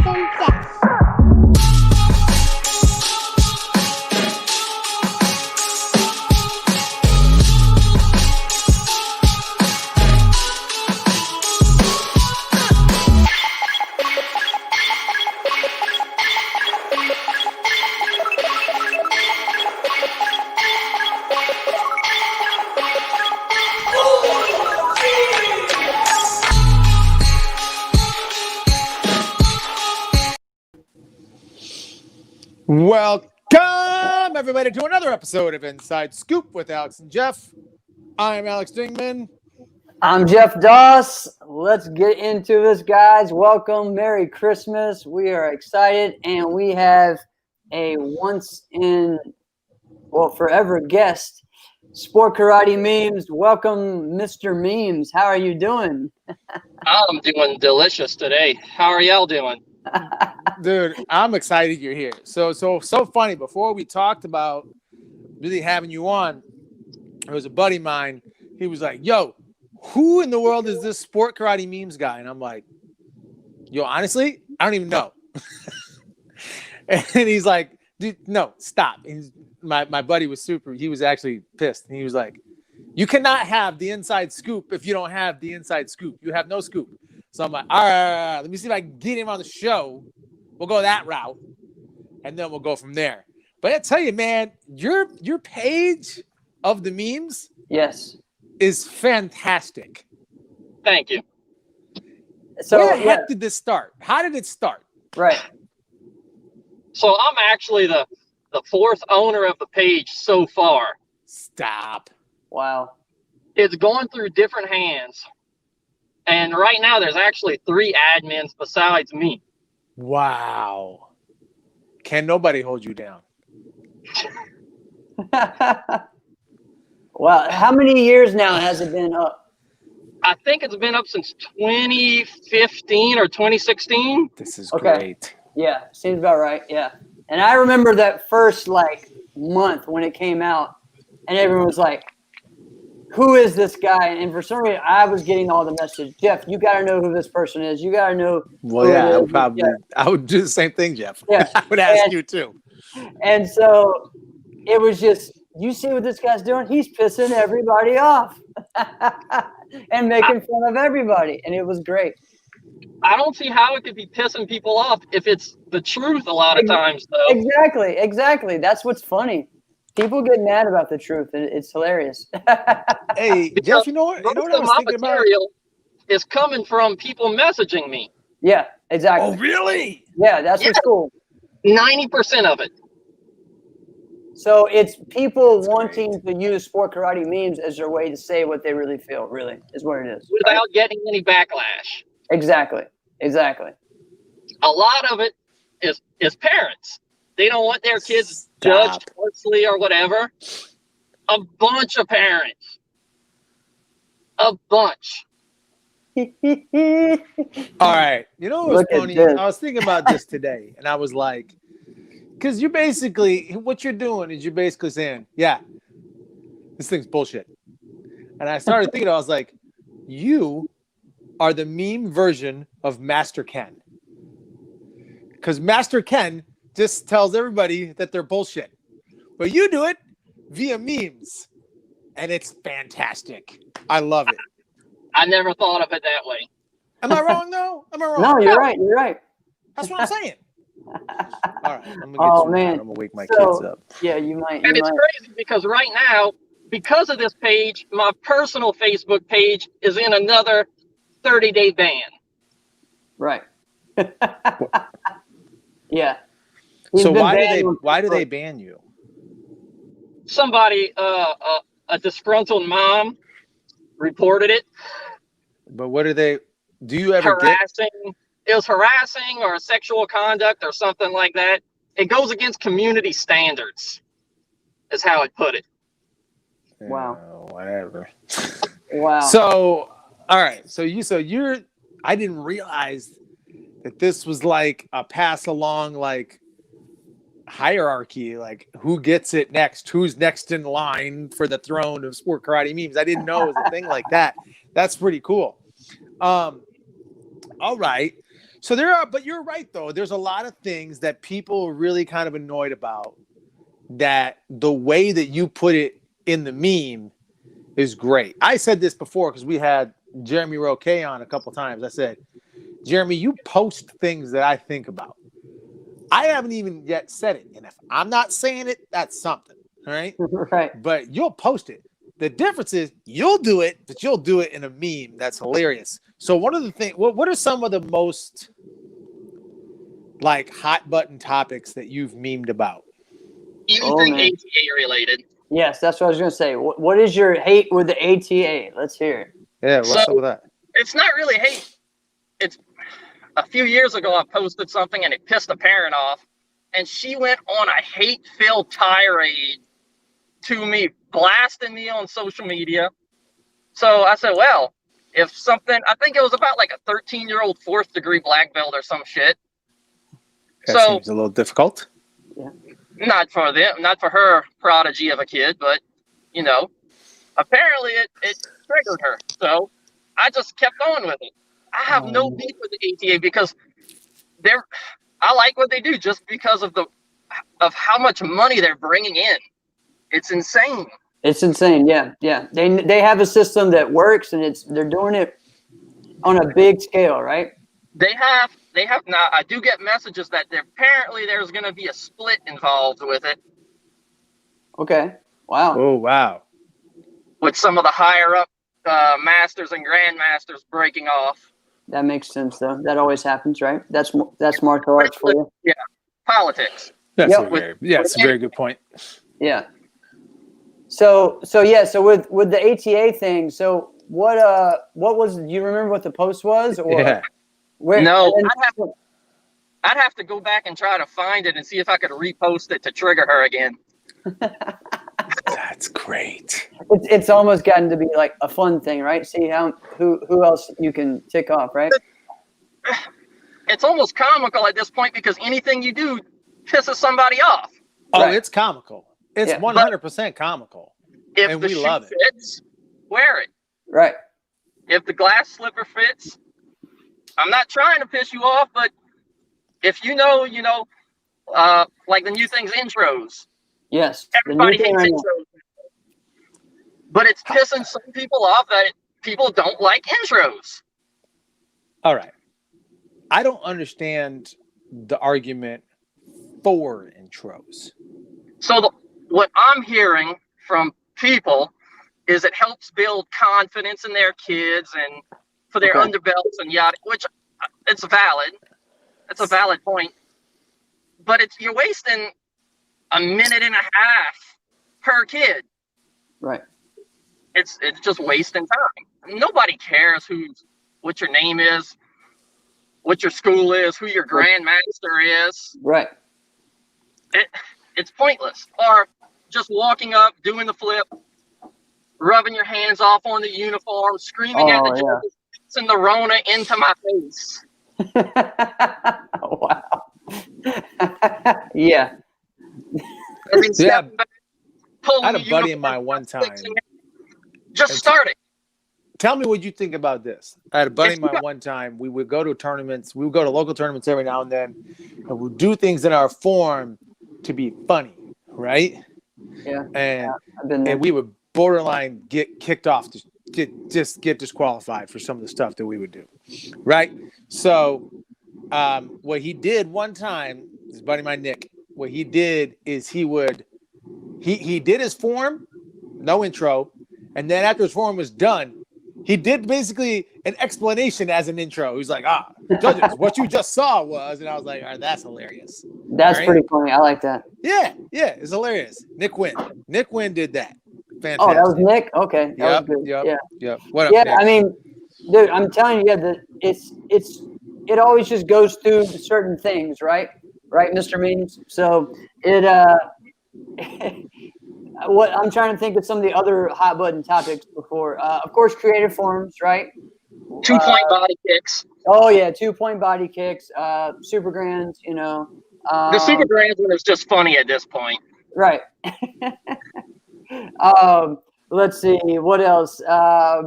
and Jeff. Welcome, everybody, to another episode of Inside Scoop with Alex and Jeff. I'm Alex Dingman. I'm Jeff Doss. Let's get into this, guys. Welcome. Merry Christmas. We are excited, and we have a forever guest, Sport Karate Memes. Welcome, Mr. Memes. How are you doing? I'm doing delicious today. How are y'all doing? Dude, I'm excited you're here. So funny. Before we talked about really having you on, there was a buddy of mine. He was like, yo, who in the world is this Sport Karate Memes guy? And I'm like, yo, honestly, I don't even know. And he's like, dude, no, stop. And my buddy was he was actually pissed. And he was like, you cannot have the inside scoop if you don't have the inside scoop. You have no scoop. So I'm like, all right, let me see if I can get him on the show. We'll go that route, and then we'll go from there. But I tell you, man, your page of the memes, Yes, is fantastic. Thank you. So where the heck did this start? How did it start? Right. So I'm actually the fourth owner of the page so far. Stop. Wow. It's going through different hands. And right now there's actually 3 admins besides me. Wow. Can nobody hold you down? Wow. How many years now has it been up? I think it's been up since 2015 or 2016. This is Okay. great. Yeah, seems about right. Yeah. And I remember that first month when it came out, and everyone was like, who is this guy? And for some reason, I was getting all the messages. Jeff, you got to know who this person is. You got to know. Well, yeah, I would do the same thing, Jeff. Yeah. I would ask you too. And so it was just, you see what this guy's doing? He's pissing everybody off and making fun of everybody. And it was great. I don't see how it could be pissing people off if it's the truth a lot of times, though. Exactly. That's what's funny. People get mad about the truth, and it's hilarious. Hey, Jeff, you know what I was thinking about? Material is coming from people messaging me. Yeah, exactly. Oh, really? Yeah, that's what's cool. 90% of it. So it's people wanting to use Sport Karate Memes as their way to say what they really feel, really, is what it is. Without getting any backlash. Exactly. A lot of it is parents. They don't want their kids judged harshly or whatever. A bunch of parents. A bunch. All right. You know what was funny? I was thinking about this today, and I was like, because you basically, what you're doing is you're basically saying, yeah, this thing's bullshit. And I started thinking, I was like, you are the meme version of Master Ken. Because Master Ken just tells everybody that they're bullshit. But you do it via memes. And it's fantastic. I love it. I never thought of it that way. Am I wrong, though? Am I wrong? No, you're right. That's what I'm saying. All right. I'm going to wake my kids up. Yeah, you might. And it's crazy because right now, because of this page, my personal Facebook page is in another 30-day ban. Right. Yeah. So why do they ban you? Somebody, a disgruntled mom, reported it. But what do you ever harassing? It was harassing or sexual conduct or something like that. It goes against community standards, is how it put it. Wow. Whatever. Wow. So, all right. I didn't realize that this was like a pass along, like hierarchy, like who gets it next, who's next in line for the throne of Sport Karate Memes. I didn't know it was a thing like that. That's pretty cool. All right. So there are, but you're right though. There's a lot of things that people are really kind of annoyed about. That the way that you put it in the meme is great. I said this before because we had Jeremy Roque on a couple times. I said, Jeremy, you post things that I think about. I haven't even yet said it, and if I'm not saying it, that's something. All right, Right. but you'll post it. The difference is you'll do it, but you'll do it in a meme that's hilarious. So one of the things, what are some of the most like hot button topics that you've memed about? Anything ATA related. Yes, that's what I was going to say. What is your hate with the ATA? Let's hear it. Yeah, what's up with that? It's not really hate. It's a few years ago I posted something and it pissed a parent off, and she went on a hate-filled tirade to me, blasting me on social media. So I said, well, if something, I think it was about like a 13-year-old 4th degree black belt or some shit. That seems a little difficult. Yeah. Not for them, not for her prodigy of a kid, but you know, apparently it triggered her. So I just kept on with it. I have no beef with the ATA because I like what they do just because of how much money they're bringing in. It's insane. It's insane. Yeah. They have a system that works, and they're doing it on a big scale, right? They have now. I do get messages that apparently there's going to be a split involved with it. Okay. Wow. Oh wow. With some of the higher up masters and grandmasters breaking off. That makes sense, though. That always happens, right? That's martial arts for you. Yeah. Politics. That's a very good point. Yeah. So with the ATA thing, so what was, do you remember what the post was? Or yeah. No, I'd have to go back and try to find it and see if I could repost it to trigger her again. That's great. It's almost gotten to be like a fun thing, right? See who else you can tick off, right? It's almost comical at this point because anything you do pisses somebody off. Oh, right. It's comical. It's 100% comical. If the shoe fits, wear it. Right. If the glass slipper fits, I'm not trying to piss you off, but if you know, like the new thing's intros. Yes. Everybody hates intros. But it's pissing some people off that people don't like intros. All right. I don't understand the argument for intros. So what I'm hearing from people is it helps build confidence in their kids and for their underbelts and yada, which it's valid. It's a valid point. But you're wasting a minute and a half per kid. Right. It's just wasting time. Nobody cares what your name is, what your school is, who your grandmaster is. Right. It's pointless. Or just walking up, doing the flip, rubbing your hands off on the uniform, screaming at the judges, and the Rona into my face. Wow. Yeah. I had a buddy of mine one time. Just start it. Tell me what you think about this. I had a buddy of mine one time. We would go to tournaments. We would go to local tournaments every now and then, and we'd do things in our form to be funny, right? Yeah. And we would borderline get kicked off, get disqualified for some of the stuff that we would do, right? So what he did one time, his buddy of mine, Nick, what he did is he did his form, no intro, and then after his form was done, he did basically an explanation as an intro. He was like, judges, what you just saw was, and I was like, all right, that's hilarious. That's pretty funny. I like that. Yeah, it's hilarious. Nick Quinn did that. Fantastic. Oh, that was Nick? Okay. That was good. Yep. What up, yeah, Nick? I mean, dude, I'm telling you, that it always just goes through certain things, right? Right, Mr. Means? So what I'm trying to think of some of the other hot button topics before. Of course, creative forms, right? 2-point body kicks. Oh yeah, 2-point body kicks, super grands, The super grands one is just funny at this point. Right. Let's see, what else? I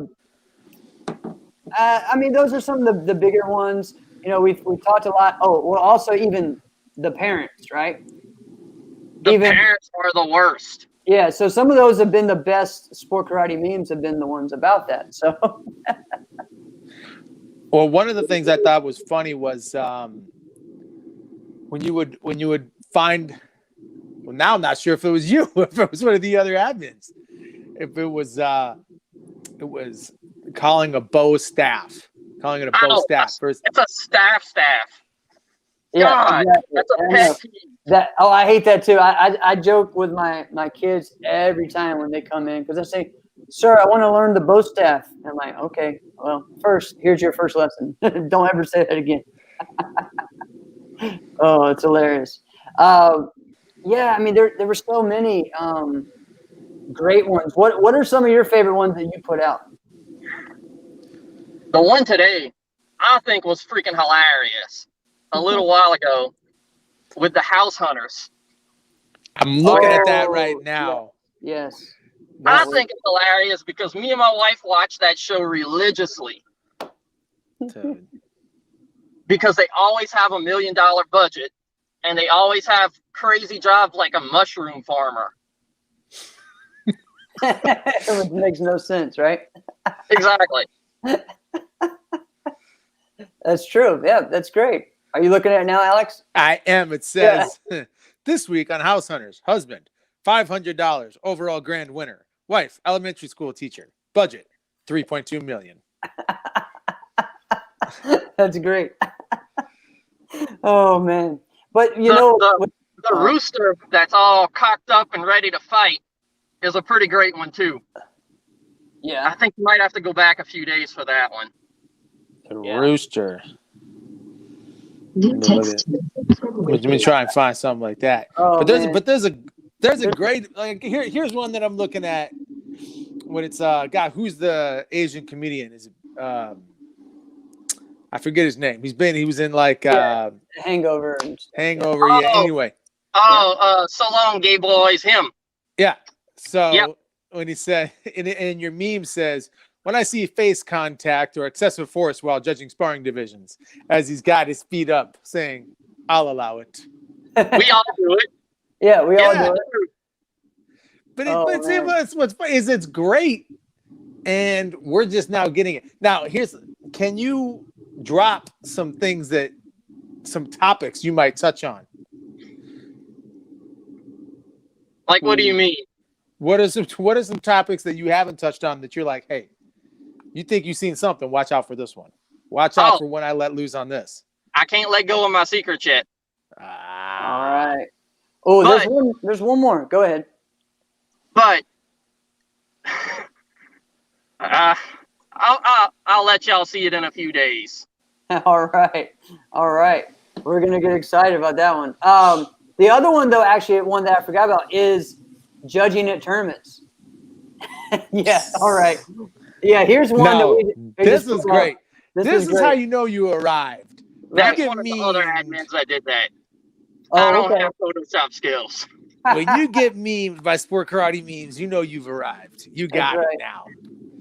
mean, those are some of the bigger ones. we talked a lot. Oh, well, also even the parents, right? The parents are the worst. Yeah, so some of those have been the best sport karate memes have been the ones about that. So Well, one of the things I thought was funny was when you would find. Well, now I'm not sure if it was you, if it was one of the other admins, if it was calling a bow staff, calling it a bow staff. First, it's a staff. Yeah, God, exactly. that's a pet peeve. I hate that too. I joke with my kids every time when they come in because I say, "Sir, I want to learn the bow staff." And I'm like, "Okay, well, first, here's your first lesson. Don't ever say that again." Oh, it's hilarious. Yeah, I mean, there were so many great ones. What are some of your favorite ones that you put out? The one today, I think, was freaking hilarious. A little while ago, with the house hunters. I'm looking at that right now. Yeah. Yes. I think it's hilarious because me and my wife watch that show religiously. Because they always have $1 million budget and they always have crazy jobs like a mushroom farmer. It makes no sense, right? Exactly. That's true. Yeah, that's great. Are you looking at it now, Alex? I am. It says this week on House Hunters, husband, $500 overall grand winner. Wife, elementary school teacher. Budget, $3.2 million. That's great. Oh man. But the rooster that's all cocked up and ready to fight is a pretty great one too. Yeah. I think you might have to go back a few days for that one. The rooster. Let me try and find something like that. Oh, there's a great like here's one that I'm looking at when it's who's the Asian comedian? Is it I forget his name. He was in like Hangover. Hangover. Oh, yeah. Anyway. Oh, so long, gay boys. Him. Yeah. So when he said, and your meme says, when I see face contact or excessive force while judging sparring divisions, as he's got his feet up, saying, "I'll allow it." We all do it. Yeah, we all do it. But what's funny is it's great, and we're just now getting it. Now, can you drop some topics you might touch on? Like, what do you mean? What are some topics that you haven't touched on that you're like, hey, you think you've seen something? Watch out for this one. Watch out for when I let loose on this. I can't let go of my secret yet. All right. Oh, there's one more. Go ahead. But I'll let y'all see it in a few days. All right. We're gonna get excited about that one. The other one, though, actually, one that I forgot about is judging at tournaments. Yeah. All right. Yeah. Here's one this is great. This is how you know you arrived. That's one of the other admins that did that. I don't have Photoshop skills. When you get memed by Sport Karate memes, you know you've arrived. You got it now.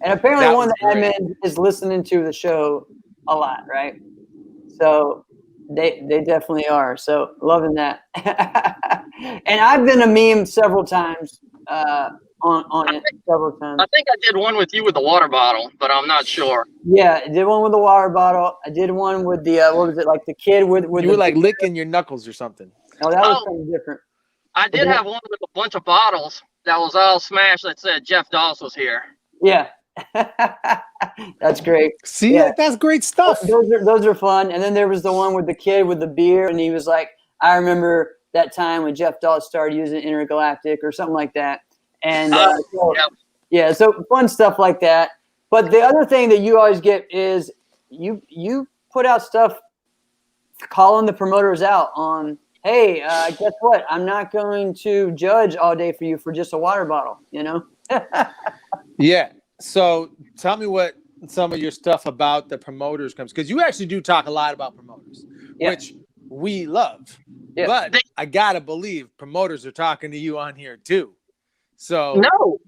And apparently one of the admins is listening to the show a lot, right? So they definitely are. So loving that. And I've been a meme several times on it several times. I think I did one with you with the water bottle, but I'm not sure. Yeah, I did one with the water bottle. I did one with the what was it, like the kid with you were like licking your knuckles or something. No, that was something different. I did have one with a bunch of bottles that was all smashed that said Jeff Doss was here. Yeah. That's great. See, that's great stuff. Those are fun. And then there was the one with the kid with the beer, and he was like, I remember that time when Jeff Doss started using Intergalactic or something like that. And so fun stuff like that. But the other thing that you always get is you put out stuff calling the promoters out on, hey, guess what? I'm not going to judge all day for you for just a water bottle, you know? Yeah. So tell me what some of your stuff about the promoters comes, because you actually do talk a lot about promoters, which we love. Yeah. But I gotta believe promoters are talking to you on here too. So no,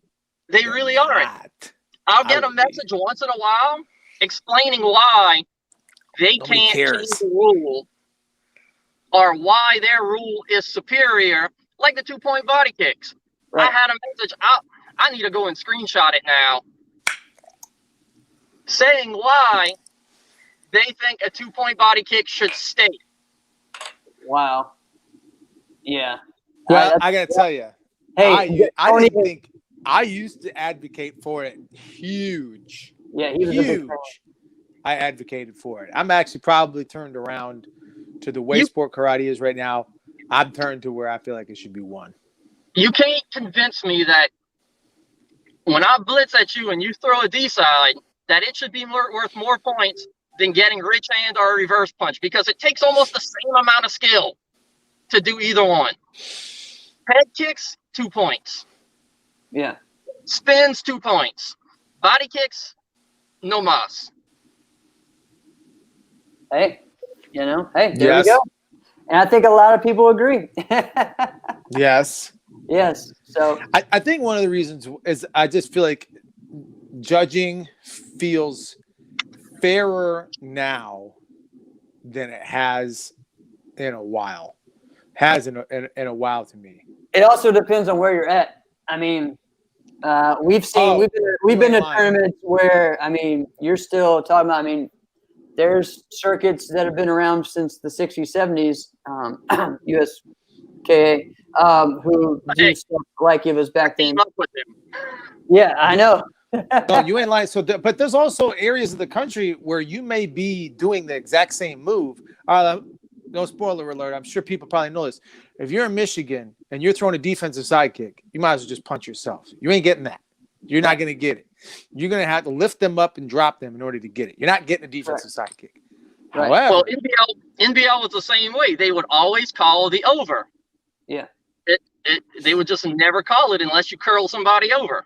they really aren't. I'll get a message once in a while explaining why they Nobody can't cares. change the rule or why their rule is superior, like the 2-point body kicks. Right. I had a message. I need to go and screenshot it now, saying why they think a 2-point body kick should stay. Wow. Yeah. Well, I gotta tell you, Hey, I didn't think I used to advocate for it. Huge. Yeah, he was a big fan. I advocated for it. I'm actually probably turned around to the way sport karate is right now. I'm turned to where I feel like it should be one. You can't convince me that when I blitz at you and you throw a D-side, that it should be worth more points than getting rich hand or a reverse punch, because it takes almost the same amount of skill to do either one. Head kicks, 2 points. Yeah. Spins, 2 points. Body kicks, no mas. Hey, there Yes. we go. And I think a lot of people agree. Yes. Yes. So I think one of the reasons is I just feel like judging feels fairer now than it has in a while. In a while to me. it also depends on where you're at. I mean, we've been to tournaments where, I mean, you're still talking about, I mean, there's circuits that have been around since the 60s, 70s, USKA, who do stuff like it was back then. Yeah, I know. No, you ain't lying. So, but there's also areas of the country where you may be doing the exact same move. No spoiler alert. I'm sure people probably know this. If you're in Michigan and you're throwing a defensive side kick, you might as well just punch yourself. You ain't getting that. You're not going to get it. You're going to have to lift them up and drop them in order to get it. You're not getting a defensive side kick. Right. However, Well, NBL was the same way. They would always call the over. Yeah. They would just never call it unless you curl somebody over.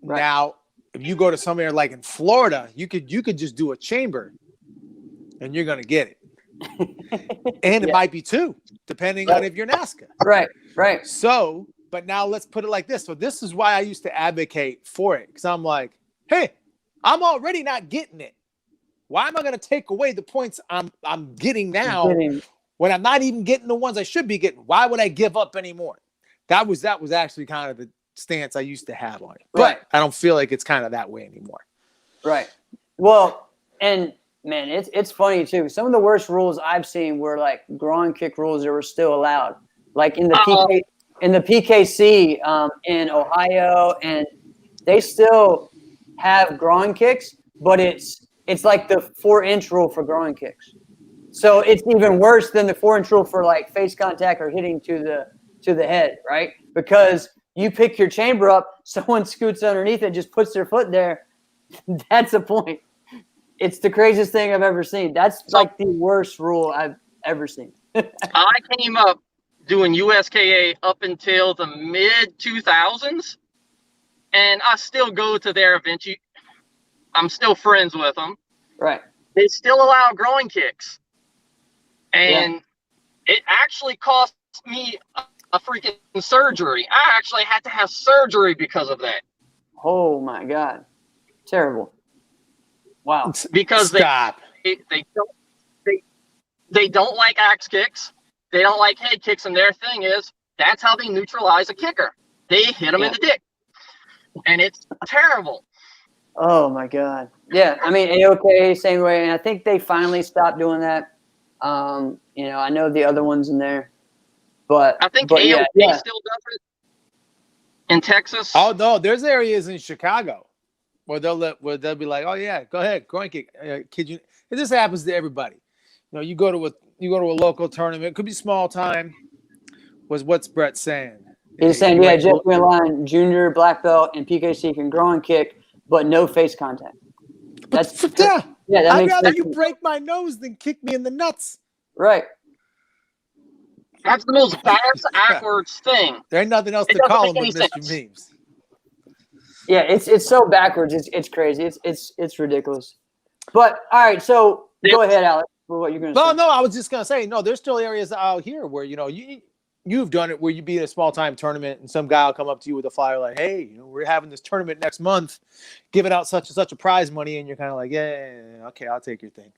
Right. Now, if you go to somewhere like in Florida, you could just do a chamber, and you're going to get it. And it might be 2, depending on if you're NASCA. Right. So, but now let's put it like this. So this is why I used to advocate for it, because I'm like, hey, I'm already not getting it. Why am I going to take away the points I'm getting now when I'm not even getting the ones I should be getting? Why would I give up anymore? That was actually kind of the stance I used to have on it. But I don't feel like it's kind of that way anymore. Right. Well, and man, it's funny too. Some of the worst rules I've seen were like groin kick rules that were still allowed, like in the PKC in Ohio, and they still have groin kicks, but it's like the 4-inch rule for groin kicks. So it's even worse than the 4-inch rule for like face contact or hitting to the head, right? Because you pick your chamber up, someone scoots underneath it, just puts their foot there. That's the point. It's the craziest thing I've ever seen. That's like the worst rule I've ever seen. I came up doing USKA up until the mid-2000s, and I still go to their events. I'm still friends with them. Right. They still allow groin kicks. And it actually cost me a freaking surgery. I actually had to have surgery because of that. Oh, my God. Terrible. Wow. Because they don't like axe kicks. They don't like head kicks, and their thing is that's how they neutralize a kicker. They hit them in the dick. And it's terrible. Oh, my God. Yeah, I mean, AOK, same way. And I think they finally stopped doing that. I know the other ones in there. But I think AOK still does it in Texas. Oh, no, there's areas in Chicago where they'll be like, oh, yeah, go ahead, groin kick. Kid you. This happens to everybody. You go to a local tournament. It could be small time. What's Brett saying? He's saying, Jeff Line, junior, black belt, and PKC can groin kick, but no face contact. That I'd rather you break my nose than kick me in the nuts. Right. That's the most backwards thing. There ain't nothing else to call him but Mr. Memes. Yeah, it's so backwards. It's crazy. It's ridiculous. But all right, so go ahead, Alex. For what you're gonna say? No, I was just gonna say, no. There's still areas out here where you you've done it where you be in a small time tournament and some guy will come up to you with a flyer like, hey, we're having this tournament next month, giving out such and such a prize money. And you're kind of like, yeah, okay, I'll take your thing.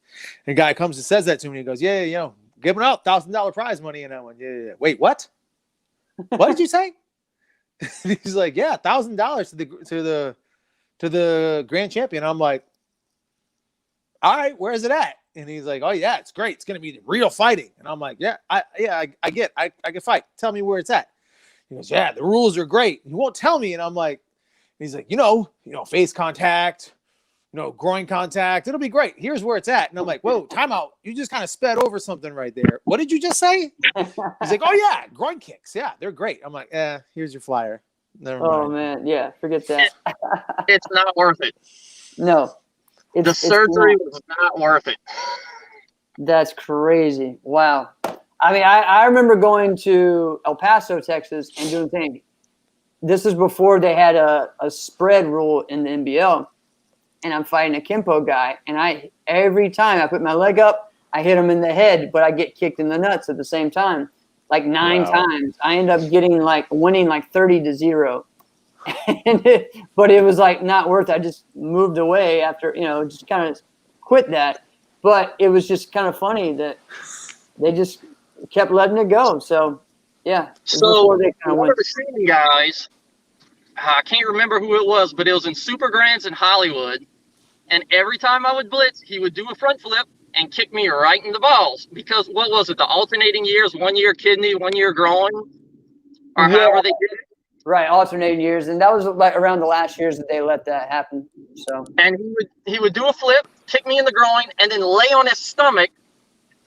And a guy comes and says that to me. And he goes, yeah, giving out $1,000 prize money. And I went, yeah. Wait, what? What did you say? He's like, yeah, $1,000 to the grand champion. I'm like, all right, where is it at? And he's like, oh yeah, it's great. It's gonna be real fighting. And I'm like, I get, I can fight. Tell me where it's at. He goes, yeah, the rules are great. He won't tell me. And I'm like, he's like, face contact, groin contact. It'll be great. Here's where it's at. And I'm like, whoa, timeout. You just kind of sped over something right there. What did you just say? He's like, oh yeah, groin kicks. Yeah, they're great. I'm like, here's your flyer. Never mind. Oh man, yeah, forget that. It's not worth it. No. The surgery was not worth it. That's crazy. Wow. I mean, I remember going to El Paso, Texas, and doing things. This is before they had a spread rule in the NBL. And I'm fighting a Kempo guy. And every time I put my leg up, I hit him in the head, but I get kicked in the nuts at the same time. Like 9 times. I end up winning 30-0. But it was like not worth it. I just moved away after, just kind of quit that. But it was just kind of funny that they just kept letting it go. So, yeah. So, one of the same guys, I can't remember who it was, but it was in Super Grands in Hollywood. And every time I would blitz, he would do a front flip and kick me right in the balls. Because what was it? The alternating years, 1 year kidney, 1 year groin, or however they did it. Right, alternating years, and that was like around the last years that they let that happen. So, and he would do a flip, kick me in the groin, and then lay on his stomach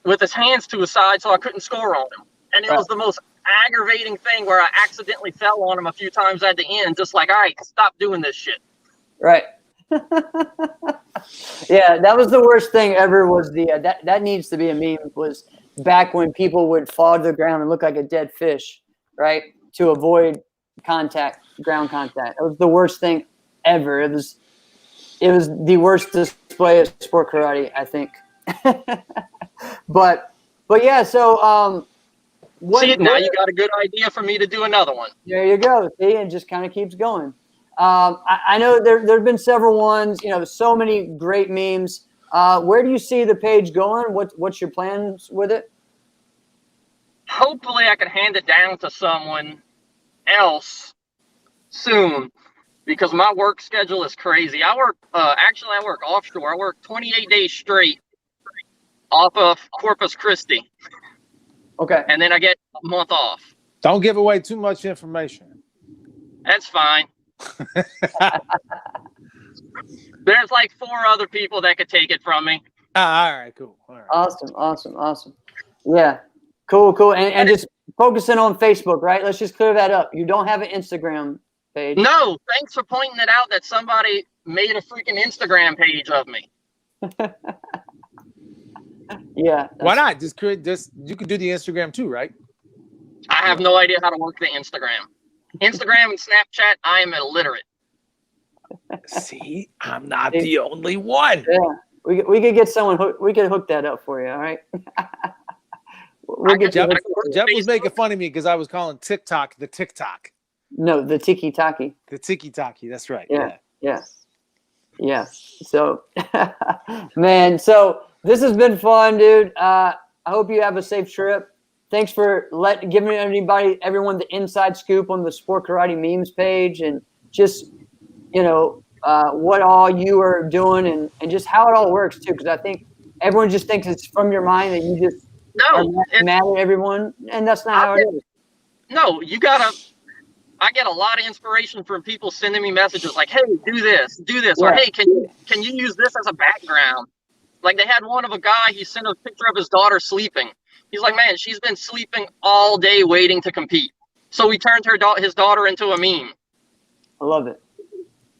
with his hands to his side, so I couldn't score on him. And it was the most aggravating thing where I accidentally fell on him a few times at the end, just like, all right, stop doing this shit. Right. Yeah, that was the worst thing ever. Was that needs to be a meme? Was back when people would fall to the ground and look like a dead fish, right, to avoid ground contact. It was the worst thing ever. It was the worst display of sport karate, I think. but yeah, so see, now you got a good idea for me to do another one. There you go. See, it just kind of keeps going. I know there've been several ones, so many great memes. Where do you see the page going? What's your plans with it? Hopefully I can hand it down to someone else soon, because my work schedule is crazy. I work offshore. I work 28 days straight off of Corpus Christi. Okay. And then I get a month off. Don't give away too much information. That's fine. There's like 4 other people that could take it from me. All right, cool. All right. Awesome. Yeah. Cool. And just focusing on Facebook, right? Let's just clear that up. You don't have an Instagram page. No, thanks for pointing it out that somebody made a freaking Instagram page of me. Yeah. Why not? You could do the Instagram too, right? I have no idea how to work the Instagram. Instagram and Snapchat, I am illiterate. See, I'm not the only one. Yeah. We could get someone, we could hook that up for you, all right? Jeff was making fun of me because I was calling TikTok the TikTok. No, the tiki-taki. The tiki-taki, that's right. Yeah. So, man, so this has been fun, dude. I hope you have a safe trip. Thanks for giving everyone the inside scoop on the Sport Karate Memes page, and just, what all you are doing and just how it all works too. Because I think everyone just thinks it's from your mind that you just are mad at everyone, and that's not how it is. No, I get a lot of inspiration from people sending me messages like, hey, do this, or hey, can you use this as a background? Like, they had one of a guy, he sent a picture of his daughter sleeping. He's like, man, she's been sleeping all day waiting to compete. So we turned his daughter into a meme. I love it.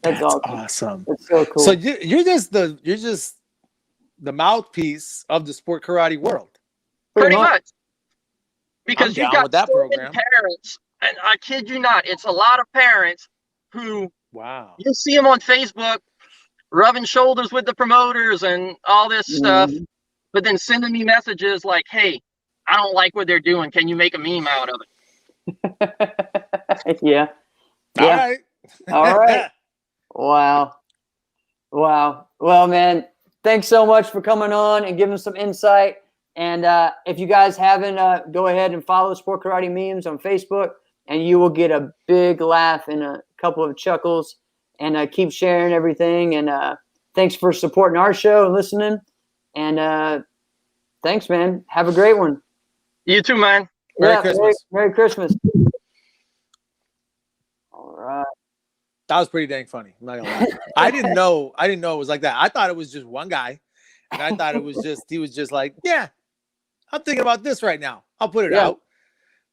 That's awesome. That's so cool. So you're just the mouthpiece of the sport karate world. Pretty much. Because you got that so program. many parents, and I kid you not, it's a lot of parents who you see them on Facebook rubbing shoulders with the promoters and all this stuff, but then sending me messages like, hey, I don't like what they're doing. Can you make a meme out of it? Yeah. All right. All right. Wow. Well, man, thanks so much for coming on and giving some insight. And if you guys haven't, go ahead and follow Sport Karate Memes on Facebook, and you will get a big laugh and a couple of chuckles. And keep sharing everything. And thanks for supporting our show and listening. And thanks, man. Have a great one. You too, man. Merry Christmas. Merry Christmas. All right. That was pretty dang funny. I'm not gonna lie. I didn't know it was like that. I thought it was just one guy, and I thought he was just like, yeah, I'm thinking about this right now. I'll put it out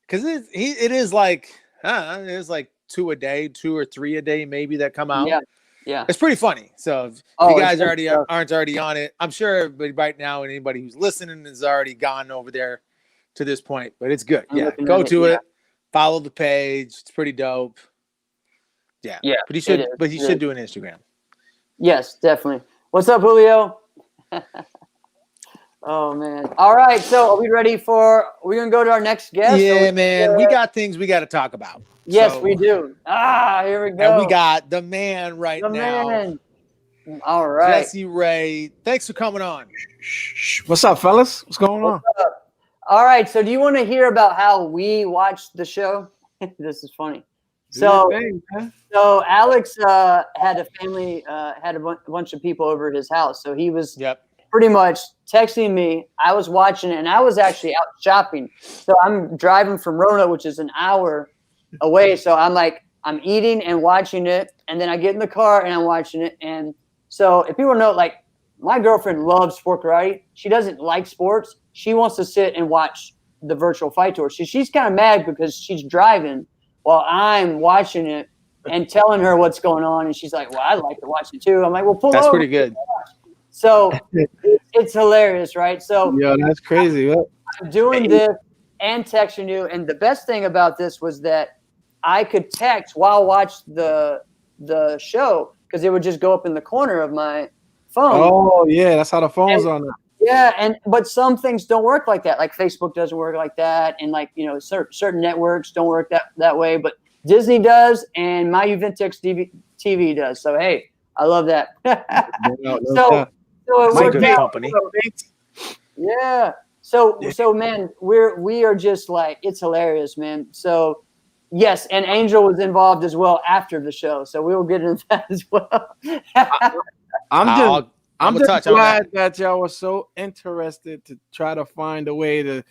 because it is like it's like 2 a day, 2 or 3 a day maybe that come out. Yeah. It's pretty funny. So if you guys aren't already on it, I'm sure everybody right now and anybody who's listening has already gone over there to this point. But it's good. Go to it. Follow the page. It's pretty dope. Yeah. But he should do an Instagram. Yes, definitely. What's up, Julio? Oh man. All right. So are we ready we're gonna go to our next guest? Yeah, man. We got things we gotta talk about. Yes, we do. Here we go. And we got the man now. Man. All right. Jesse Ray. Thanks for coming on. What's up, fellas? What's going on? All right. So do you want to hear about how we watched the show? This is funny. So Alex had a family, had a bunch of people over at his house. So he was pretty much texting me. I was watching it, and I was actually out shopping. So I'm driving from Roanoke, which is an hour away. So I'm eating and watching it, and then I get in the car and I'm watching it. And so if people know, like, my girlfriend loves sport karate. She doesn't like sports. She wants to sit and watch the virtual fight tour. She's kind of mad because she's driving while I'm watching it and telling her what's going on. And she's like, well, I'd like to watch it too. I'm like, well, That's pretty good. So it's hilarious, right? So yeah, that's crazy. I'm doing this and texting you. And the best thing about this was that I could text while watching the show because it would just go up in the corner of my phone. Oh, yeah. That's how the phone's on it. Yeah, but some things don't work like that. Like Facebook doesn't work like that, and certain networks don't work that way. But Disney does, and my Juventus TV does. So hey, I love that. So it worked out. Company. Yeah. So man, we are just like, it's hilarious, man. So yes, and Angel was involved as well after the show. So we will get into that as well. I'm just glad that y'all were so interested to try to find a way to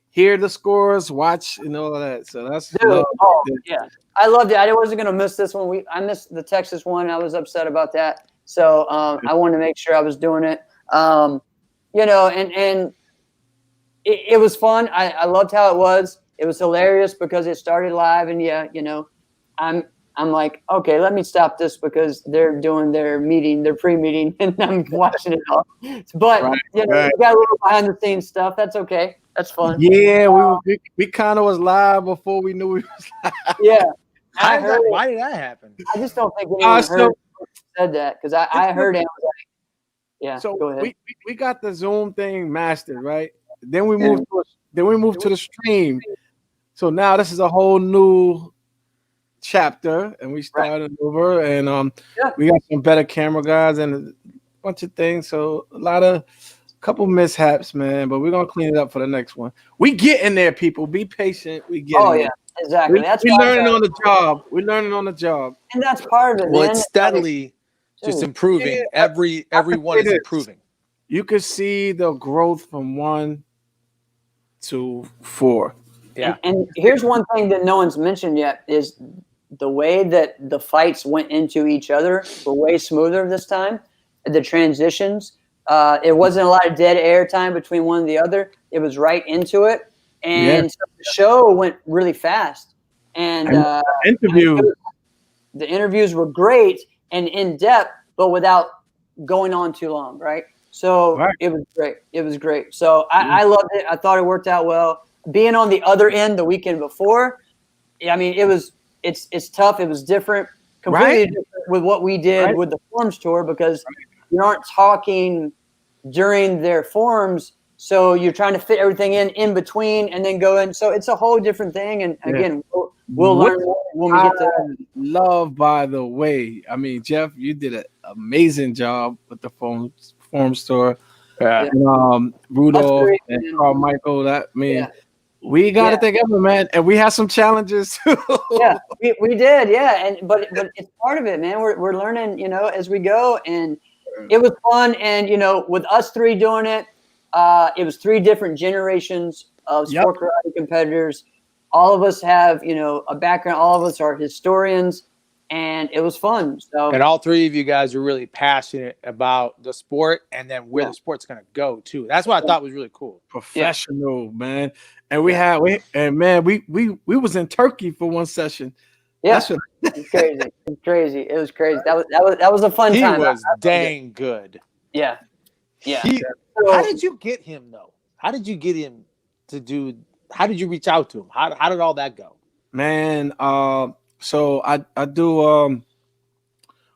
hear the scores, watch, and all of that. So that's yeah, I loved it. I wasn't gonna miss this one. I missed the Texas one. I was upset about that. So I wanted to make sure I was doing it. And it was fun. I loved how it was. It was hilarious because it started live, and I'm like, okay, let me stop this because they're doing their pre-meeting, and I'm watching it all. But we got a little behind the scenes stuff. That's okay. That's fun. Yeah, we kind of was live before we knew we was live. Yeah. Why did that happen? I just don't think anyone said that because I heard it. So go ahead. We got the Zoom thing mastered, right? Then we moved to the stream. So now this is a whole new chapter, and we started over, and we got some better camera guys and a bunch of things. So a couple mishaps, man, but we're gonna clean it up for the next one. We get in there, people. Be patient. We get. Oh yeah, exactly. We're learning on the job. We're learning on the job, and that's part of it. Well, man. it's steadily just improving. Yeah, everyone is improving. You could see the growth from 1 to 4. Yeah. And here's one thing that no one's mentioned yet is the way that the fights went into each other were way smoother this time. The transitions, it wasn't a lot of dead air time between one and the other. It was right into it. And so the show went really fast. And the interviews were great and in depth, but without going on too long, right? So it was great. It was great. So I loved it. I thought it worked out well. Being on the other end the weekend before, I mean, it's tough. It was different, completely different with what we did with the Forums tour because you aren't talking during their forums So you're trying to fit everything in between and then go in. So it's a whole different thing. And again, we'll learn more when we get to love, by the way. I mean, Jeff, you did an amazing job with the form store. Yeah. And, Rudolph great, and man. Carmichael. Yeah. We got it together, man. And we had some challenges too. Yeah, we did. Yeah. But it's part of it, man. We're learning, as we go. And it was fun. And, with us three doing it, it was 3 different generations of sport karate competitors. All of us have, a background. All of us are historians, and it was fun. So, and all 3 of you guys are really passionate about the sport and then where the sport's going to go too. That's what I thought was really cool. Professional, man. And we was in Turkey for one session. Yeah, it's crazy. It's crazy. It was crazy. That was a fun time. He was dang good. Yeah. Yeah. How did you get him though? How did you get him to do? How did you reach out to him? How did all that go? Man, so I do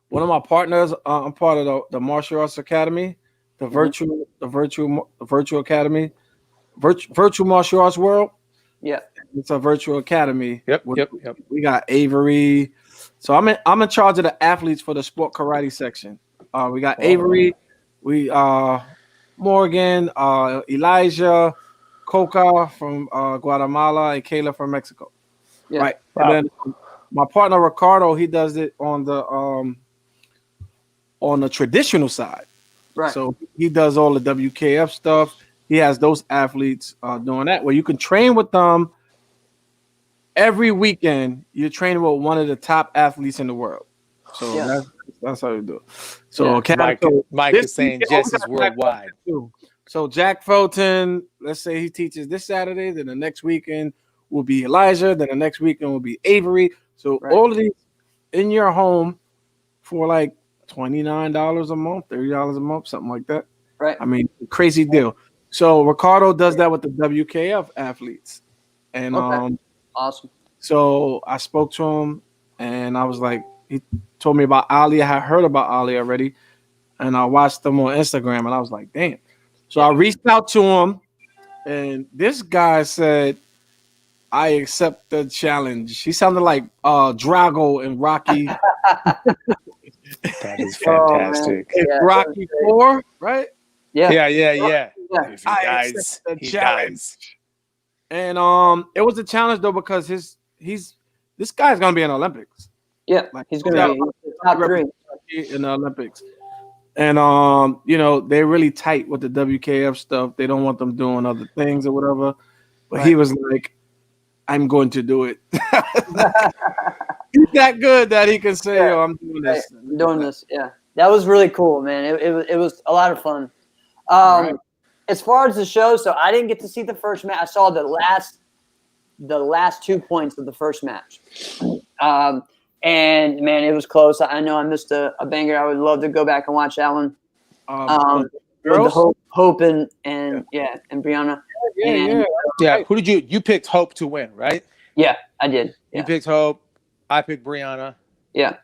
one of my partners. I'm part of the martial arts academy, the virtual academy, virtual martial arts world. Yeah, it's a virtual academy. Yep. We got Avery. So I'm in charge of the athletes for the sport karate section. We got Avery. We Morgan, Elijah, Coca from Guatemala, and Kayla from Mexico. Yeah. Right. Wow. And then my partner Ricardo, he does it on the traditional side. Right. So he does all the WKF stuff. He has those athletes doing that where you can train with them every weekend. You're training with one of the top athletes in the world. So that's how you do it. So Mike is saying Jess is worldwide. So Jack Fulton, let's say he teaches this Saturday, then the next weekend will be Elijah, then the next weekend will be Avery. So all of these in your home for like $29 a month, $30 a month, something like that. Right. I mean, crazy deal. So Ricardo does that with the WKF athletes. And awesome. So I spoke to him and I was like, he told me about Ali. I had heard about Ali already. And I watched him on Instagram and I was like, damn. So I reached out to him and this guy said, I accept the challenge. He sounded like Drago and Rocky. That is fantastic. Rocky 4, right? Yeah. If he dies. And it was a challenge though because this guy's gonna be in the Olympics. Yeah, he's gonna be top 3 in the Olympics. And they're really tight with the WKF stuff. They don't want them doing other things or whatever. But he was like, I'm going to do it. He's that good that he can say, "Oh, I'm doing this." I'm doing this. Yeah, that was really cool, man. It was a lot of fun. As far as the show, so I didn't get to see the first match. I saw the last 2 points of the first match. And man, it was close. I know I missed a banger. I would love to go back and watch that one. With Hope and Brianna. Yeah. Who did you picked Hope to win, right? Yeah, I did. Yeah. You picked Hope. I picked Brianna. Yeah.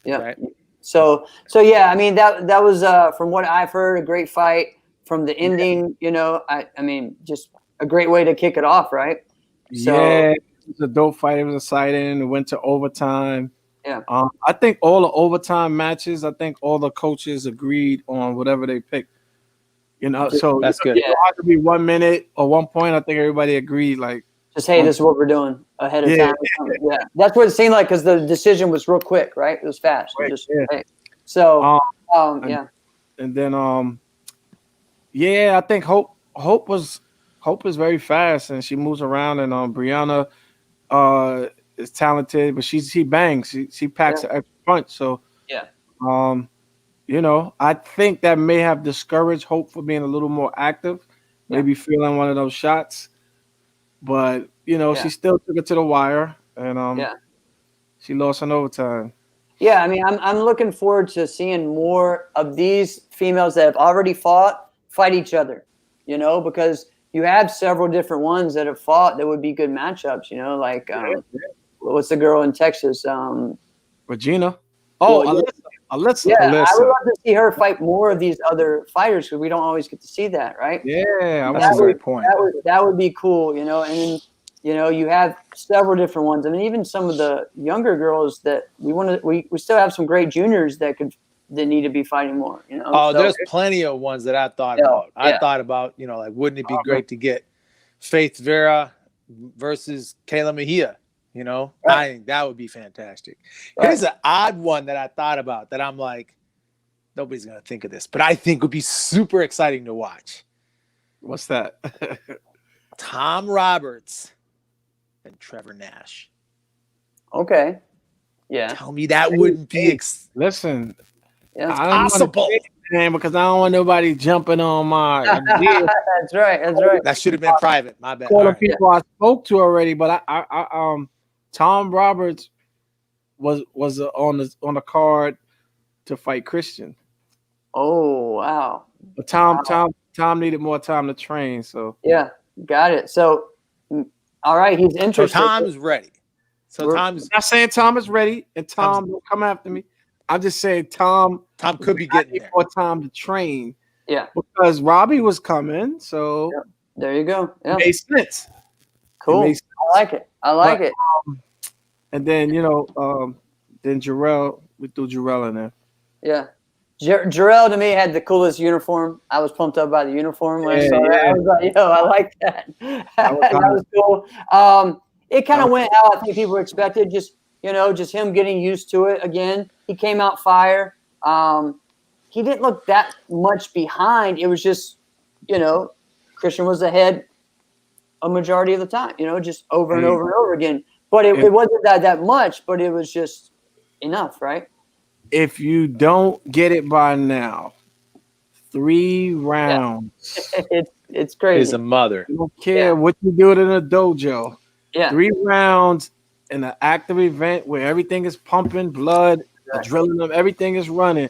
Right. So yeah, I mean that was from what I've heard a great fight. From the ending, I mean just a great way to kick it off, right? So, it was a dope fight. It was exciting. It went to overtime. Yeah. I think all the overtime matches, I think all the coaches agreed on whatever they picked. So that's good. It had to be 1 minute or 1 point. I think everybody agreed. Like, just hey, this is what we're doing ahead of time. Yeah, that's what it seemed like because the decision was real quick, right? It was fast. Right. Hey. So, and then I think Hope is very fast and she moves around and Brianna is talented, but she bangs. She packs an extra punch. So I think that may have discouraged Hope for being a little more active, maybe feeling one of those shots. But she still took it to the wire and she lost in overtime. Yeah, I mean I'm looking forward to seeing more of these females that have already fight each other, because you have several different ones that have fought that would be good matchups, like what's the girl in Texas? Regina. Alyssa. Yeah, I Alyssa. would love to see her fight more of these other fighters because we don't always get to see that, right? Yeah, That's a great point. That would be cool, you know. And then, you know, you have several different ones. I mean, even some of the younger girls that we still have some great juniors that need to be fighting more, you know. Oh, there's plenty of ones that I thought about. Yeah. I thought about, you know, like, wouldn't it be great to get Faith Vera versus Kayla Mejia? You know, Right. I think that would be fantastic. Right. Here's an odd one that I thought about that I'm like, nobody's going to think of this, but I think would be super exciting to watch. What's that? Tom Roberts and Trevor Nash. Okay. Yeah. Tell me that wouldn't be Listen, Yeah. I don't possible. want to say it, because I don't want nobody jumping on my idea. That's right. That's right. That should have been private. My bad. All the All right. people I spoke to already, but Tom Roberts was on the card to fight Christian. Oh, wow. But Tom needed more time to train, so Yeah, got it. So, all right, he's So interested. Tom's ready. So We're- Tom's I'm not saying Tom is ready, and Tom don't come after me. I'm just saying Tom could be getting need there. more time to train. Yeah. Because Robbie was coming, so Yeah. There you go. Yeah, it made sense. cool. makes I like it. I like it. And then then Jarrell, we threw Jarrell in there. Yeah. Jarrell to me had the coolest uniform. I was pumped up by the uniform when I Yeah, saw that. yeah. I was like, yo, I like that. That was cool. It kind of went how I think people expected. Just him getting used to it again. He came out fire. He didn't look that much behind. It was just, Christian was ahead a majority of the time. Just over and over and over again. But it wasn't that much. But it was just enough, right? If you don't get it by now, 3 rounds. It's crazy. Is a mother. I don't care what you do it in a dojo. Yeah. 3 rounds in an active event where everything is pumping, blood, adrenaline, everything is running.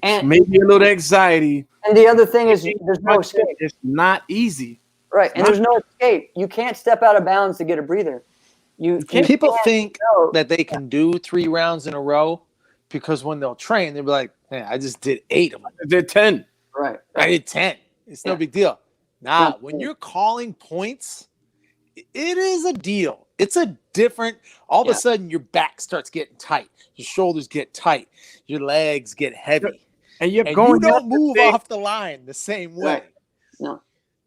And maybe a little anxiety. And the other thing is there's no escape. It's not easy. Right. And there's no escape. You can't step out of bounds to get a breather. People think that they can do 3 rounds in a row because when they'll train, they'll be like, man, I just did 8 of them. I did 10. Right. I did 10. It's no big deal. Nah, when you're calling points, it is a deal. It's a different, all of a sudden your back starts getting tight. Your shoulders get tight. Your legs get heavy. And you don't move off the line the same way. Right. No.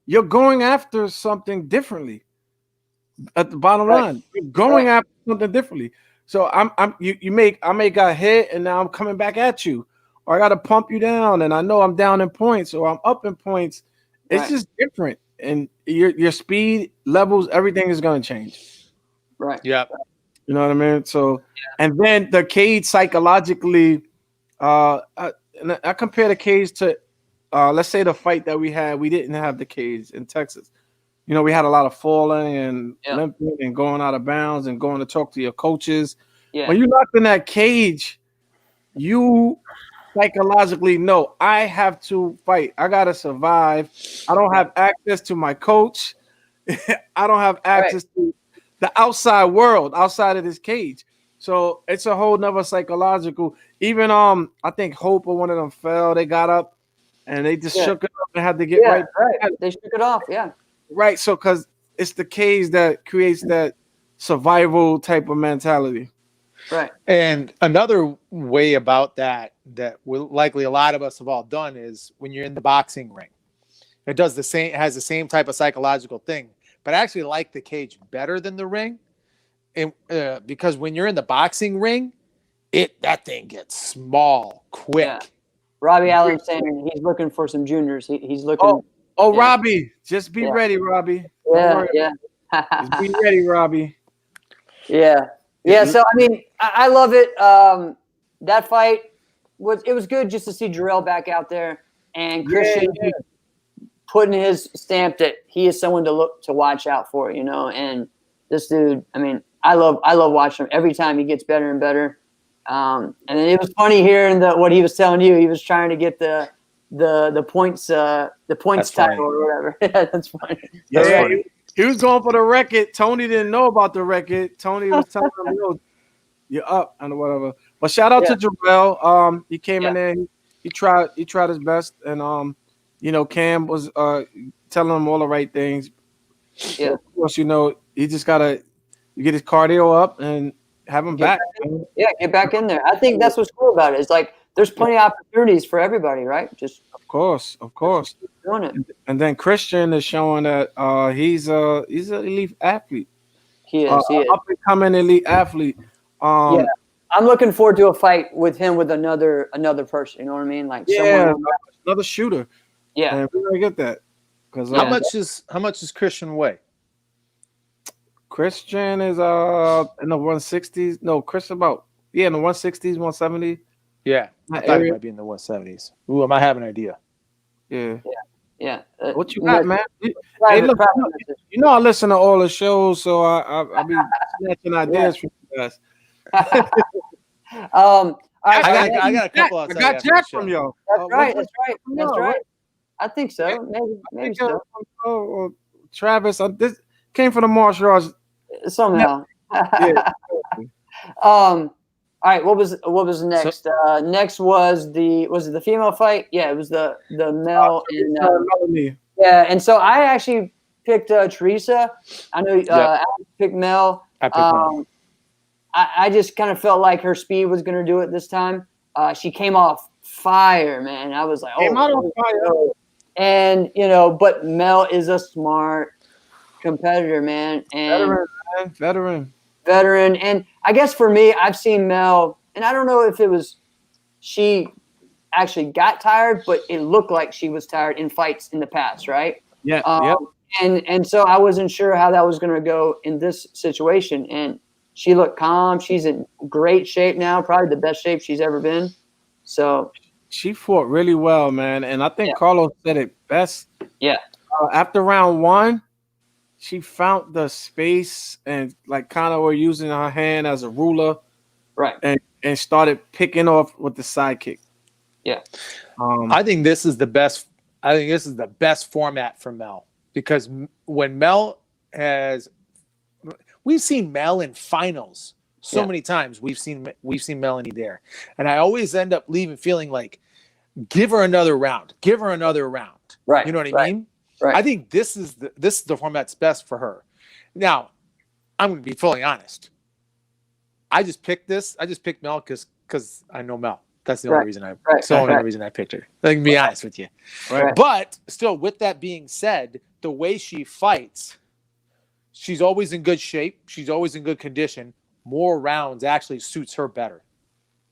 You're going after something differently. At the bottom line, you're going after something differently. So I may got hit and now I'm coming back at you, or I got to pump you down, and I know I'm down in points or I'm up in points. It's just different, and your speed levels, everything is going to change. Right. Yeah. You know what I mean? So, and then the cage psychologically, I compare the cage to, let's say the fight that we had. We didn't have the cage in Texas. We had a lot of falling and limping and going out of bounds and going to talk to your coaches. Yeah. When you're locked in that cage, you psychologically know I have to fight. I got to survive. I don't have access to my coach. I don't have access to the outside world outside of this cage. So it's a whole nother psychological. Even I think Hope or one of them fell. They got up and they just shook it up and had to get right. They shook it off. Yeah. Right, so because it's the cage that creates that survival type of mentality. Right. And another way about that will likely a lot of us have all done is when you're in the boxing ring. It has the same type of psychological thing, but I actually like the cage better than the ring, and because when you're in the boxing ring, that thing gets small quick. Yeah. Robbie Allen saying he's looking for some juniors. He's looking. Oh, Robbie, just be ready, Robbie. Yeah. Just be ready, Robbie. Yeah. So I mean, I love it. That fight was good just to see Jarrell back out there and Christian putting his stamp that he is someone to watch out for, And this dude, I mean, I love watching him every time. He gets better and better. And then it was funny hearing what he was telling you. He was trying to get the points title or whatever. Yeah, that's funny. That's funny. He was going for the record. Tony didn't know about the record. Tony was telling him, you're up and whatever. But shout out Yeah. to Jarrell. He came in Yeah. there. He tried his best, and Cam was telling him all the right things. Yeah. But of course, he just gotta get his cardio up and have him Get back. Yeah, get back in there. I think that's what's cool about it. It's like there's plenty of opportunities for everybody, right? Just Of course. just keep doing it. And then Christian is showing that he's an elite athlete, He is. He is. up and coming elite athlete. Yeah. I'm looking forward to a fight with him with another person. You know what I mean? Like someone. Another shooter. Yeah. And we're gonna get that because How much does Christian weigh? Christian is in the 160s. No, Chris in the 160s, 170. Yeah, I thought he might be in the 170s. Ooh, I might have an idea. Yeah. Yeah. What you got, man? Private message. I listen to all the shows, so I be snatching ideas from you guys. I got a couple. I got Jack from y'all. That's right. That's right. I think so. Maybe so. Travis, this came from the martial arts. Somehow. Yeah. All right. What was next? Next was the female fight? Yeah, it was the male and yeah. And so I actually picked Teresa. I know I picked Mel. I picked Mel. I just kind of felt like her speed was going to do it this time. She came off fire, man. I was like, fire. And but Mel is a smart competitor, man. And veteran. And I guess for me, I've seen Mel, and I don't know if it was she actually got tired, but it looked like she was tired in fights in the past, right? Yeah. And so I wasn't sure how that was going to go in this situation. And she looked calm. She's in great shape now, probably the best shape she's ever been. So she fought really well, man. And I think Carlos said it best. Yeah. After round 1, she found the space and like kind of were using her hand as a ruler, right? And started picking off with the sidekick. Yeah. I think this is the best. I think this is the best format for Mel because when Mel we've seen Mel in finals so many times. We've seen Melanie there, and I always end up leaving feeling like, give her another round. Right. You know what I mean? Right. I think this is the format that's best for her. Now, I'm going to be fully honest. I just picked Mel because I know Mel. That's the only reason reason I picked her. I can be honest with you. Right. But still, with that being said, the way she fights, she's always in good shape. She's always in good condition. More rounds actually suits her better.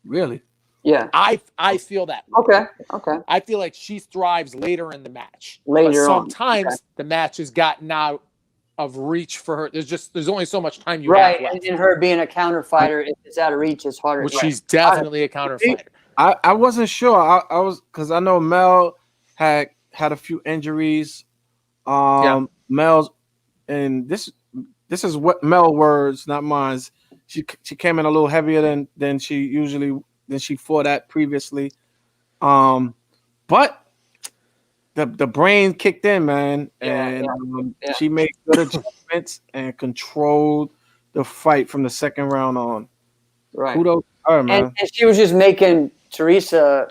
Really? Yeah. I feel that. Okay. I feel like she thrives later in the match. Sometimes the match has gotten out of reach for her. There's only so much time you have left. And her being a counter fighter, if it's out of reach, it's harder. Which she's definitely a counter fighter. I wasn't sure. I was because I know Mel had a few injuries. Mel's and this is what Mel words, not mine. She came in a little heavier than she fought at previously. But the brain kicked in, man, and she made good adjustments and controlled the fight from the second round on. Right. Kudos to her, man. And she was just making Teresa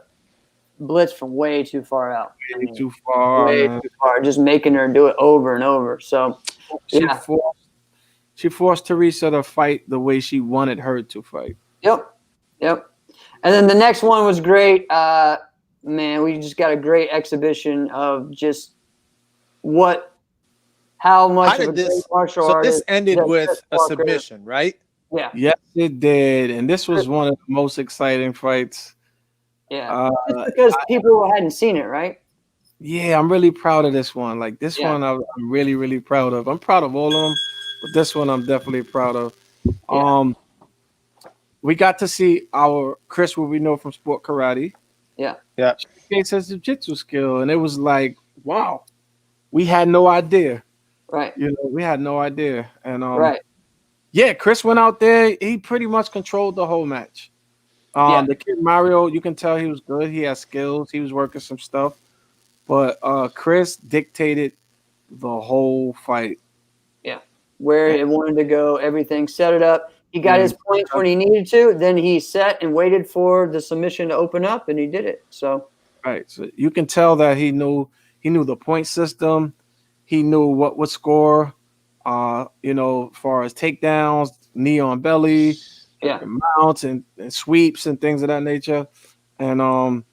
blitz from way too far out. Way too far. Just making her do it over and over. So she forced Teresa to fight the way she wanted her to fight. Yep. And then the next one was great. Man, we just got a great exhibition of just how much of a great martial art. So this ended with a submission, right? Yeah. Yes, it did. And this was one of the most exciting fights. Yeah. Just because people hadn't seen it, right? Yeah, I'm really proud of this one. Like this one, I'm really, really proud of. I'm proud of all of them, but this one I'm definitely proud of. Yeah. We got to see our Chris, what we know from Sport Karate. Yeah. Showcase his jiu-jitsu skill, and it was like, wow, we had no idea. Right. We had no idea. And right. Yeah, Chris went out there. He pretty much controlled the whole match. The kid Mario, you can tell he was good. He has skills. He was working some stuff. But Chris dictated the whole fight. Yeah. Where it wanted to go, everything, set it up. He got his points when he needed to. Then he sat and waited for the submission to open up, and he did it. So right. So you can tell that he knew the point system. He knew what would score. As far as takedowns, knee on belly, and mounts and sweeps and things of that nature. And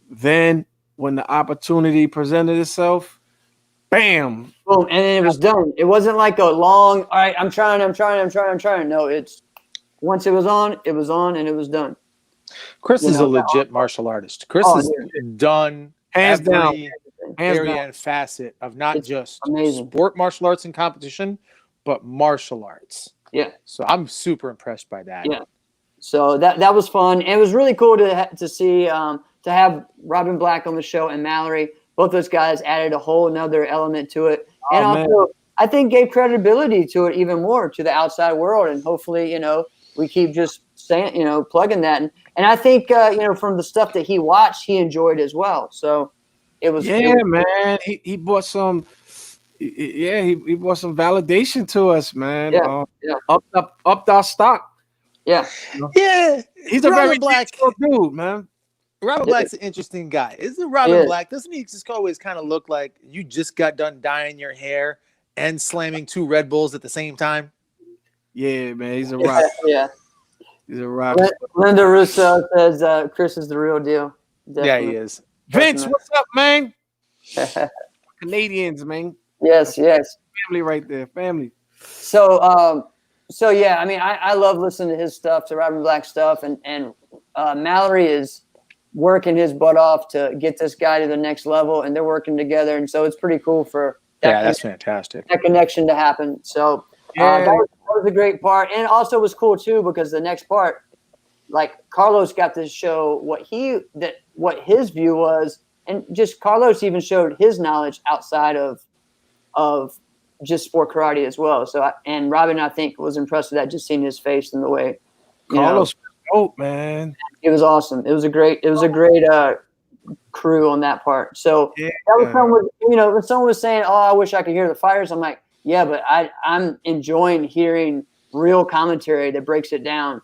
then when the opportunity presented itself, bam, boom, and then it was done. It wasn't like a long. All right, I'm trying. No, it's once it was on, and it was done. Chris is a legit martial artist. Chris has done hands down, area and facet of not just sport martial arts and competition, but martial arts. Yeah. So I'm super impressed by that. Yeah. So that was fun. And it was really cool to see to have Robin Black on the show and Mallory. Both those guys added a whole nother element to it. And also, I think gave credibility to it even more to the outside world. And hopefully, we keep just saying, plugging that. And I think, from the stuff that he watched, he enjoyed as well. So it was. Man. He brought some. Yeah, he brought some validation to us, man. Upped our stock. Yeah. Yeah. He's a very black dude, man. Robin Black's an interesting guy. Isn't Robin Black? Doesn't he just always kind of look like you just got done dyeing your hair and slamming 2 Red Bulls at the same time? Yeah, man. He's a rock. Yeah. He's a rock. Linda Russo says Chris is the real deal. Definitely. Yeah, he is. Vince, what's up, man? Canadians, man. Yes. Family right there. Family. So yeah, I mean, I love listening to his stuff, to Robin Black stuff, and Mallory is working his butt off to get this guy to the next level, and they're working together, and so it's pretty cool for that. That's fantastic. That connection to happen. So that was a great part, and it also was cool too because the next part, like Carlos got to show what his view was, and just Carlos even showed his knowledge outside of just sport karate as well. So and Robin, I think, was impressed with that, just seeing his face and the way Carlos. Oh man, it was awesome. It was a great crew on that part. So that was fun. When someone was saying, "Oh, I wish I could hear the fighters," I'm like, "Yeah, but I'm enjoying hearing real commentary that breaks it down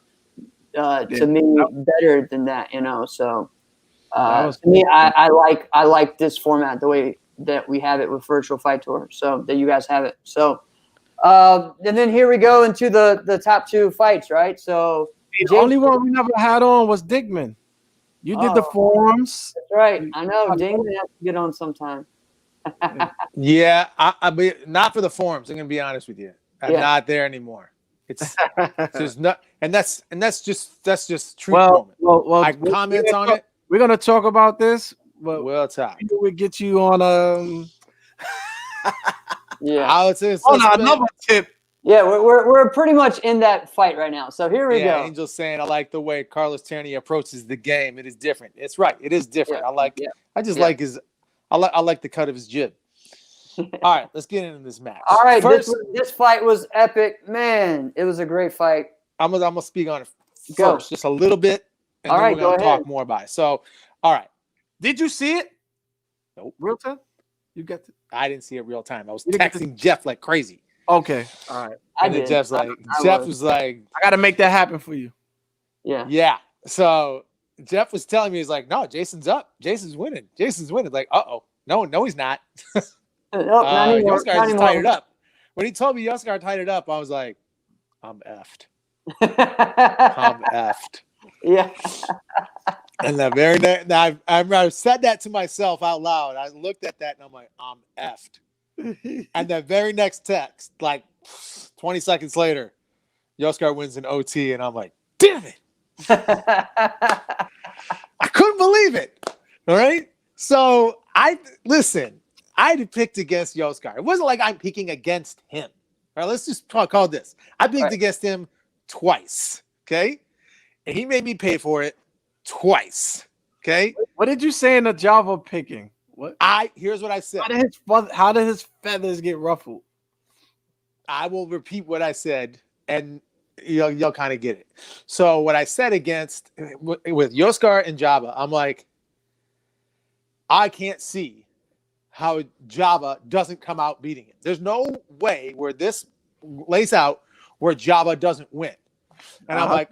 to me better than that." So to me, I like this format the way that we have it with Virtual Fight Tour. So that you guys have it. So and then here we go into the top 2 fights, right? So. The only one we never had on was Digman. You did the forums. That's right. I know. Digman has to get on sometime. Yeah, I mean, not for the forums. I'm gonna be honest with you. I'm not there anymore. It's just not, and that's just true. Well, I comment on it. We're gonna talk about this, but we'll talk. We get you on I would say on another tip. Yeah, we're pretty much in that fight right now. So here we go. Angel's saying, I like the way Carlos Tierney approaches the game. It is different. It's right. It is different. I like I like the cut of his jib. All right, let's get into this match. All right, this fight was epic. Man, it was a great fight. I'm gonna speak on it first, just a little bit, and then we're gonna talk more about it. So, all right. Did you see it? Nope. Real time? You got it? I didn't see it real time. I was texting Jeff like crazy. Okay. All right. And then Jeff was like, I got to make that happen for you. Yeah. Yeah. So Jeff was telling me, he's like, no, Jason's up. Jason's winning. Like, no, he's not. Not anymore. Yoskar just tied it up. When he told me Yoskar tied it up, I was like, I'm effed. I'm effed. Yeah. And the very next, I said that to myself out loud. I looked at that and I'm like, I'm effed. And the very next text, like 20 seconds later, Yoskar wins an OT, and I'm like, damn it. I couldn't believe it. All right. So I picked against Yoskar. It wasn't like I'm picking against him. All right, let's just call this. I picked against him twice. Okay. And he made me pay for it twice. Okay. What did you say in the Java picking? What? Here's what I said. How did his feathers get ruffled? I will repeat what I said, and you'll kind of get it. So what I said against with Yoskar and Java, I'm like, I can't see how Java doesn't come out beating him. There's no way where this lays out where Java doesn't win. And I'm like,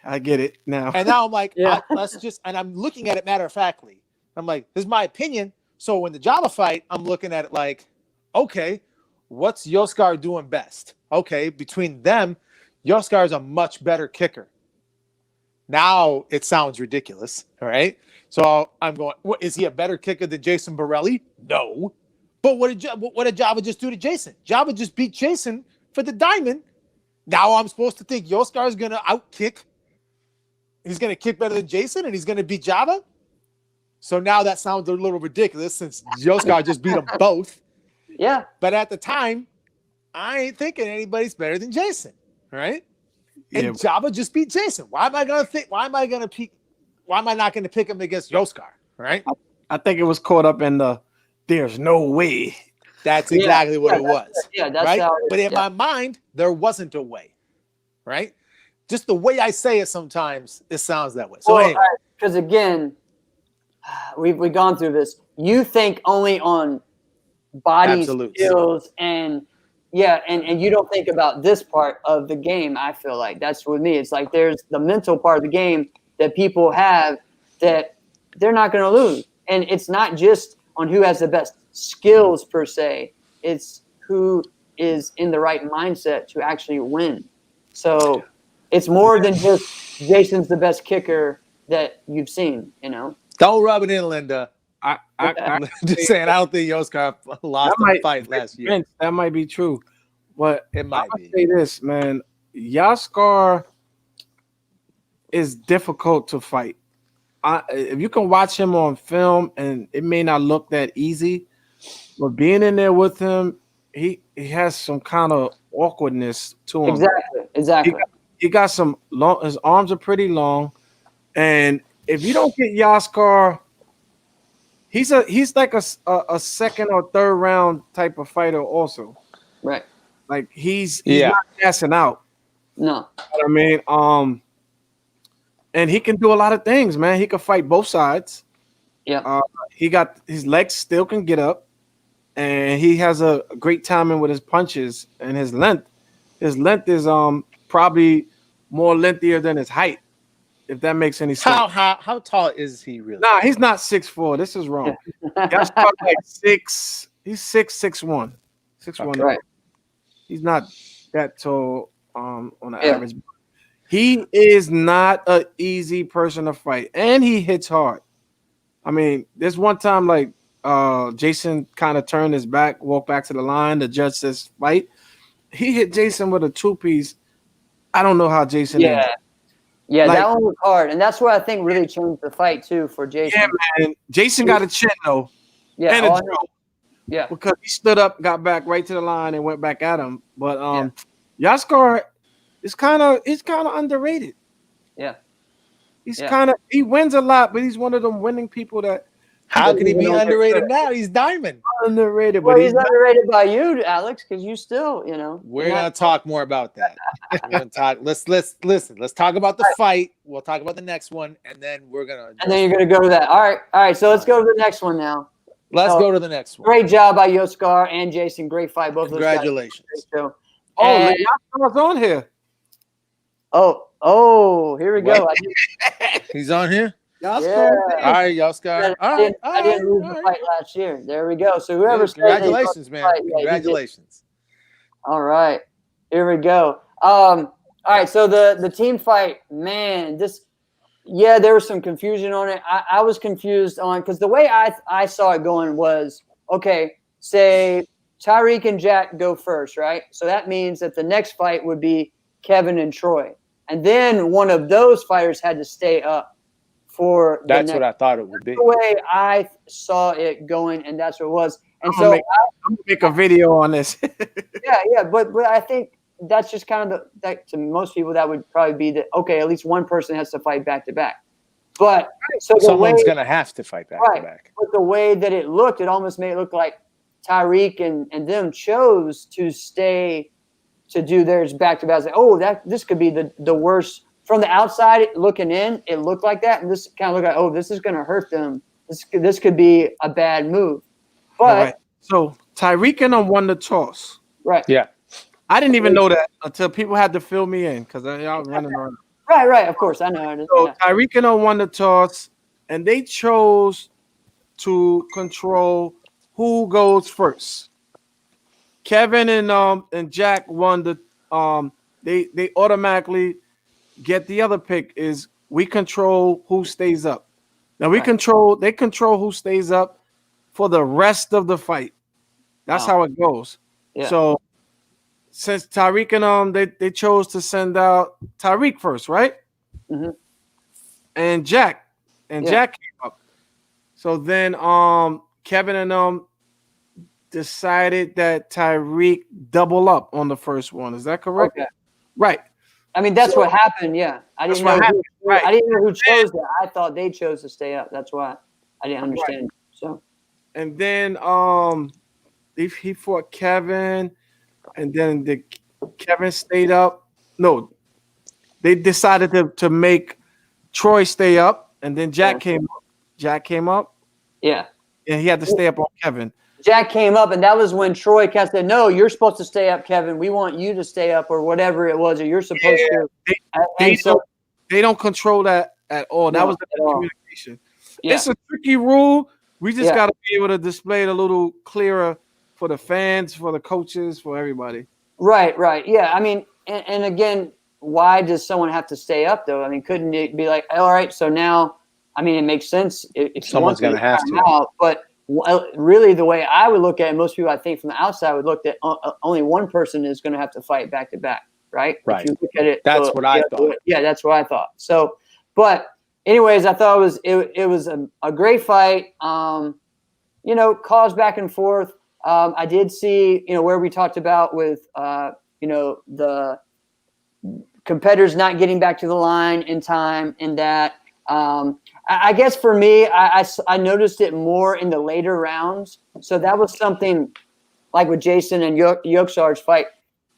I get it now. and now I'm like, Yeah. and I'm looking at it matter of factly. I'm like, this is my opinion. So when the Java fight, I'm looking at it like, okay, what's Yoskar doing best? Okay, between them, Yoskar is a much better kicker. Now it sounds ridiculous, all right? So I'm going, what, is he a better kicker than Jason Borelli? No. But what did Java just do to Jason? Java just beat Jason for the diamond. Now I'm supposed to think Yoskar is going to outkick. He's going to kick better than Jason, and he's going to beat Java? So now that sounds a little ridiculous since Yoskar just beat them both. Yeah. But at the time, I ain't thinking anybody's better than Jason, right? And Yeah. Java just beat Jason. Why am I not going to pick him against Yoskar, right? I think it was caught up in the there's no way. That's exactly what it was. Yeah, that's right? how it is, But in my mind, there wasn't a way, right? Just the way I say it sometimes, it sounds that way. So well, anyway. because again, we've gone through this. You think only on body Absolutely. skills and you don't think about this part of the game. I feel like that's with me. It's like there's the mental part of the game that people have that they're not going to lose. And it's not just on who has the best skills per se. It's who is in the right mindset to actually win. So it's more than just Jason's the best kicker that you've seen, you know? Don't rub it in, Linda. I'm just saying, I don't think Yoskar lost the fight last year. That might be true. But It might I'll be. say this, man. Yoskar is difficult to fight. If you can watch him on film, and it may not look that easy, but being in there with him, he has some kind of awkwardness to him. Exactly. He got some long. His arms are pretty long, and if you don't get Yoskar, he's like a second or third round type of fighter also. Right. Like he's not gassing out. No. You know what I mean, and he can do a lot of things, man. He can fight both sides. Yeah. He got his legs still can get up, and he has a great timing with his punches and his length. His length is probably more lengthier than his height, if that makes any sense. How tall is he really? Nah, he's not 6'4". This is wrong. That's probably like 6. He's 6'1". 6'1". Right. He's not that tall on the average. He is not an easy person to fight, and he hits hard. I mean, there's one time like Jason kind of turned his back, walked back to the line. The judge says fight. He hit Jason with a 2-piece. I don't know how Jason. Yeah, like, that one was hard, and that's what I think really changed the fight too for Jason. Yeah, man. Jason got a chin though. Yeah, and a jaw. Yeah, because he stood up, got back right to the line, and went back at him. But Yoskar is kind of underrated. Yeah, he wins a lot, but he's one of them winning people that. How can he be underrated now? He's diamond. Underrated, well, but he's underrated by you, Alex, because you still, you know. We're gonna talk more about that. We're gonna talk. Let's listen. Let's talk about the fight. We'll talk about the next one, and then we're gonna. And then you're gonna go to that. All right. So let's go to the next one now. Let's go to the next one. Great job by Yoskar and Jason. Great fight, both of those guys. Congratulations. So, Oh, Yoskar's on here. Oh, here we go. He's on here. Yoskar. All right, Yoskar. I didn't lose the fight last year. There we go. So whoever says congratulations, man. Fight, Congratulations. All right. Here we go. All right. So the team fight, man, there was some confusion on it. I was confused on because the way I saw it going was, okay, say Tyreek and Jack go first, right? So that means that the next fight would be Kevin and Troy. And then one of those fighters had to stay up for the That's what I thought it would be. The way I saw it going, and that's what it was. And I'm gonna make a video on this. yeah, but I think that's just kind of that to most people that would probably be that okay, at least one person has to fight back to back. But so someone's gonna have to fight back to back. But the way that it looked, it almost made it look like Tyreek and them chose to stay to do theirs back to back. Like, this could be the worst. From the outside looking in, it looked like that, and this kind of looked like, this is going to hurt them. This could be a bad move. But so Tyreek and them won the toss. Right. Yeah. I didn't even know that until people had to fill me in because y'all running around. Right. Of course, I know. So Yeah. Tyreek and them won the toss, and they chose to control who goes first. Kevin and Jack won the they automatically get the other pick is we control who stays up. Now they control who stays up for the rest of the fight. That's how it goes. Yeah. So since Tyreek and they chose to send out Tyreek first, right? Mm-hmm. And Jack Jack came up. So then Kevin and decided that Tyreek double up on the first one. Is that correct? Okay. Right. I mean, that's what happened. Yeah, I didn't know. Right. I didn't know who chose that. I thought they chose to stay up. That's why I didn't understand. Right. So. And then he fought Kevin, and then Kevin stayed up. No, they decided to make Troy stay up, and then Jack came up. Jack came up. Yeah. And he had to stay up on Kevin. Jack came up, and that was when Troy said, "No, you're supposed to stay up, Kevin. We want you to stay up, or whatever it was, or you're supposed to." They don't control that at all. That was the communication. Yeah. It's a tricky rule. We just got to be able to display it a little clearer for the fans, for the coaches, for everybody. Right. Yeah. I mean, and again, why does someone have to stay up though? I mean, couldn't it be like, all right, so now, I mean, it makes sense if someone's going to have to. Out, but really, the way I would look at it, most people I think from the outside would look at only one person is going to have to fight back to back, right? Right. If you look at it, that's what I thought. Yeah, that's what I thought. So, but anyways, I thought it was a great fight. Calls back and forth. I did see, where we talked about with, the competitors not getting back to the line in time, and that. I guess for me, I noticed it more in the later rounds. So that was something like with Jason and Yoksar's fight.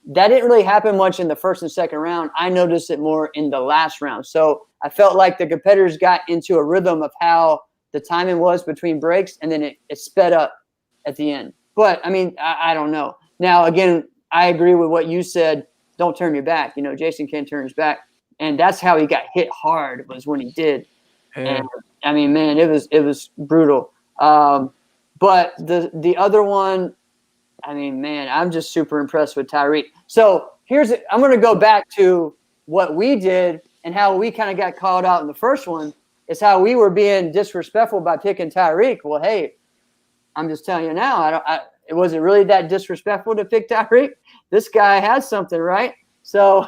That didn't really happen much in the first and second round. I noticed it more in the last round. So I felt like the competitors got into a rhythm of how the timing was between breaks, and then it sped up at the end. But, I mean, I don't know. Now, again, I agree with what you said. Don't turn your back. Jason can't turn his back. And that's how he got hit hard, was when he did. And I mean, man, it was brutal. But the other one, I mean, man, I'm just super impressed with Tyreek. So I'm going to go back to what we did and how we kind of got called out in the first one. Is how we were being disrespectful by picking Tyreek. Well, hey, I'm just telling you now, it wasn't really that disrespectful to pick Tyreek. This guy has something, right? So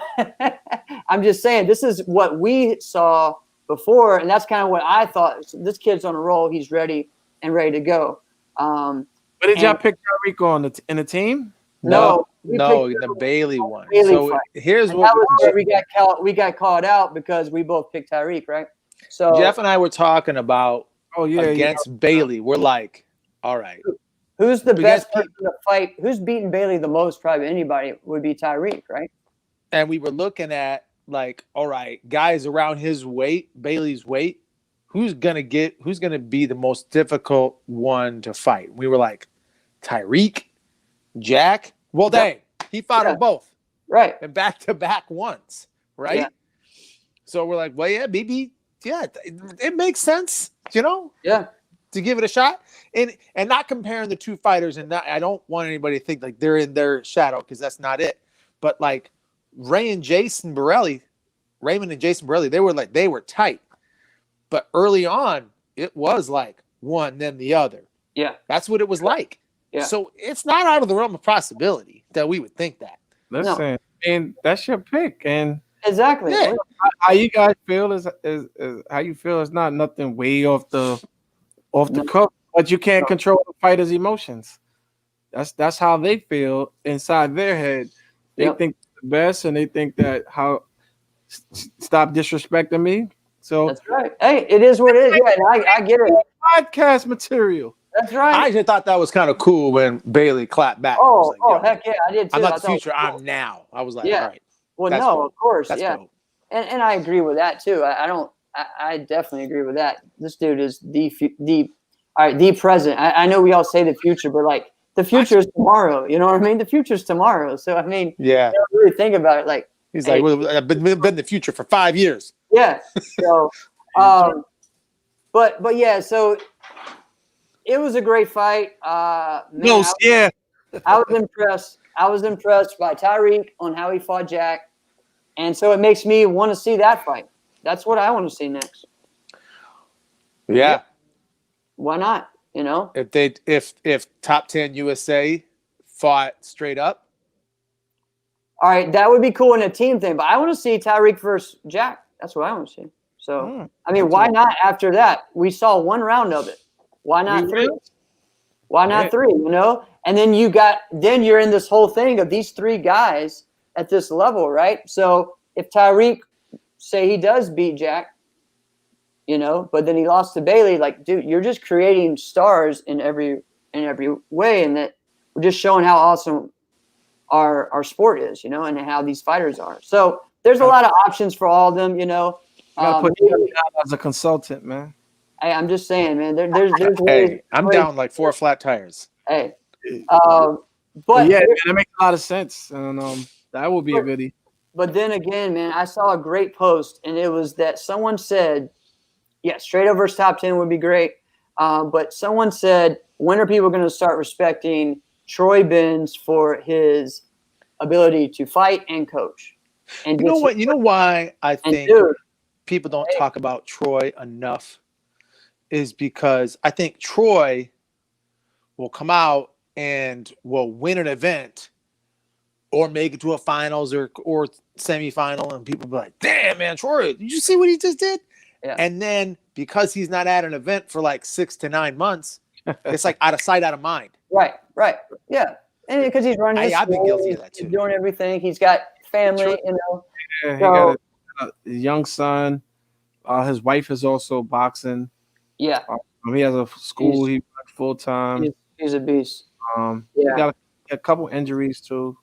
I'm just saying, this is what we saw before, and that's kind of what I thought. This kid's on a roll. He's ready to go. But did y'all pick Tyreek on in the team? No, the Bailey one. So fight. Here's and what that was where we got called out because we both picked Tyreek, right? So Jeff and I were talking about against Bailey. We're like, all right, who's the best person to fight? Who's beaten Bailey the most? Probably anybody would be Tyreek, right? And we were looking at like, all right, guys around his weight, Bailey's weight, who's gonna be the most difficult one to fight? We were like, Tyreek, Jack. Well, dang, he fought them both, right? And back to back once, right? Yeah. So we're like, well, yeah, maybe, yeah, it makes sense, to give it a shot, and not comparing the two fighters, and I don't want anybody to think like they're in their shadow because that's not it, but like. Raymond and Jason Borelli, they were tight. But early on, it was like one, then the other. Yeah. That's what it was like. Yeah. So it's not out of the realm of possibility that we would think that. Listen, and that's your pick. And exactly. Yeah. How you guys feel is how you feel is not nothing way off the cuff, but you can't control the fighter's emotions. That's how they feel inside their head. They think best, and they think that stop disrespecting me. So that's right. Hey, it is what it is. Yeah, I get it. Podcast material. That's right. I actually thought that was kind of cool when Bailey clapped back. Heck yeah, I did too. I'm not the future. Cool. I'm now. I was like, all right. Well, no, cool. Of course, that's yeah. Cool. And I agree with that too. I definitely agree with that. This dude is the present. I know we all say the future, but like the future is tomorrow. You know what I mean? The future is tomorrow. So I mean, Yeah. you don't really think about it. Like He's hey, like, well, I've been in the future for 5 years. yeah. So, but yeah. So it was a great fight. Man, yeah. I was impressed. I was impressed by Tyreek on how he fought Jack, and so it makes me want to see that fight. That's what I want to see next. Yeah. Why not? You know, If top 10 USA fought straight up. all right, that would be cool in a team thing. But I want to see Tyreek versus Jack. That's what I want to see. So I mean, why not? After that, we saw one round of it. Why not three? Why not three? You know, and then you're in this whole thing of these three guys at this level, right? So if Tyreek, say he does beat Jack, you know, but then he lost to Bailey, like, dude, you're just creating stars in every way, and that we're just showing how awesome our sport is, you know, and how these fighters are. So there's a lot of options for all of them, you know. You gotta put him down as a consultant, man. Hey, I'm just saying, man. There's Hey, I'm down like 4 flat tires. Hey, but yeah, man, that makes a lot of sense, and that would be a goodie. But then again, man, I saw a great post, and it was that someone said, yeah, straight over versus top 10 would be great. But someone said, when are people going to start respecting Troy Benz for his ability to fight and coach? And you know what? You know why I think people don't talk about Troy enough is because I think Troy will come out and will win an event or make it to a finals or semifinal, and people be like, damn, man, Troy, did you see what he just did? Yeah. And then because he's not at an event for like 6 to 9 months, it's like out of sight, out of mind. Right. Yeah. And because he's running his I've been school, guilty of that too. He's doing everything. He's got family, you know. Yeah, he got a young son. His wife is also boxing. Yeah. He has a school. He works full time. He's a beast. He got a couple injuries too.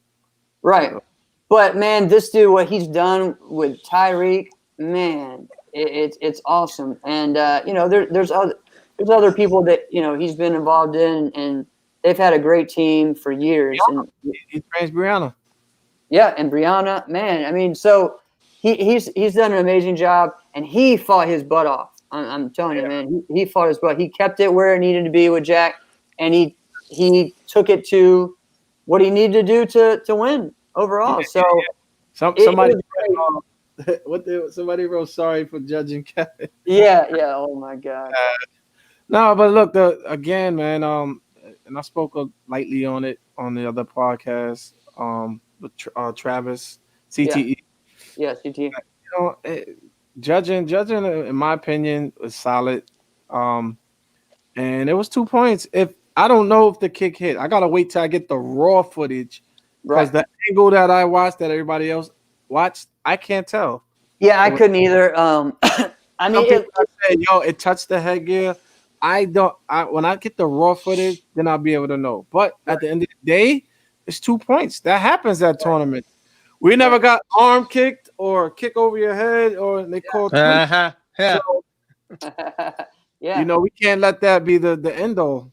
Right. So. But man, this dude, what he's done with Tyreek, man, it's awesome. And you know, there's other people that, you know, he's been involved in, and they've had a great team for years. And he trains Brianna. Yeah, and Brianna, man, I mean, so he's done an amazing job, and he fought his butt off. I'm telling you, man, he fought his butt. He kept it where it needed to be with Jack, and he took it to what he needed to do to win overall. So somebody wrote sorry for judging Kevin. Yeah. Oh my God. No, but look, again, man. And I spoke lightly on it on the other podcast. With Travis CTE. Yeah, CTE. You know, judging, in my opinion, was solid. And it was 2 points. If I don't know if the kick hit, I gotta wait till I get the raw footage because the angle that I watched, that everybody else watched, I can't tell. Yeah, I couldn't either. I mean, it touched the headgear. When I get the raw footage, then I'll be able to know. But at the end of the day, it's 2 points. That happens at tournament. We never got arm kicked or kick over your head, or they call. Yeah. So, yeah. You know, we can't let that be the end all.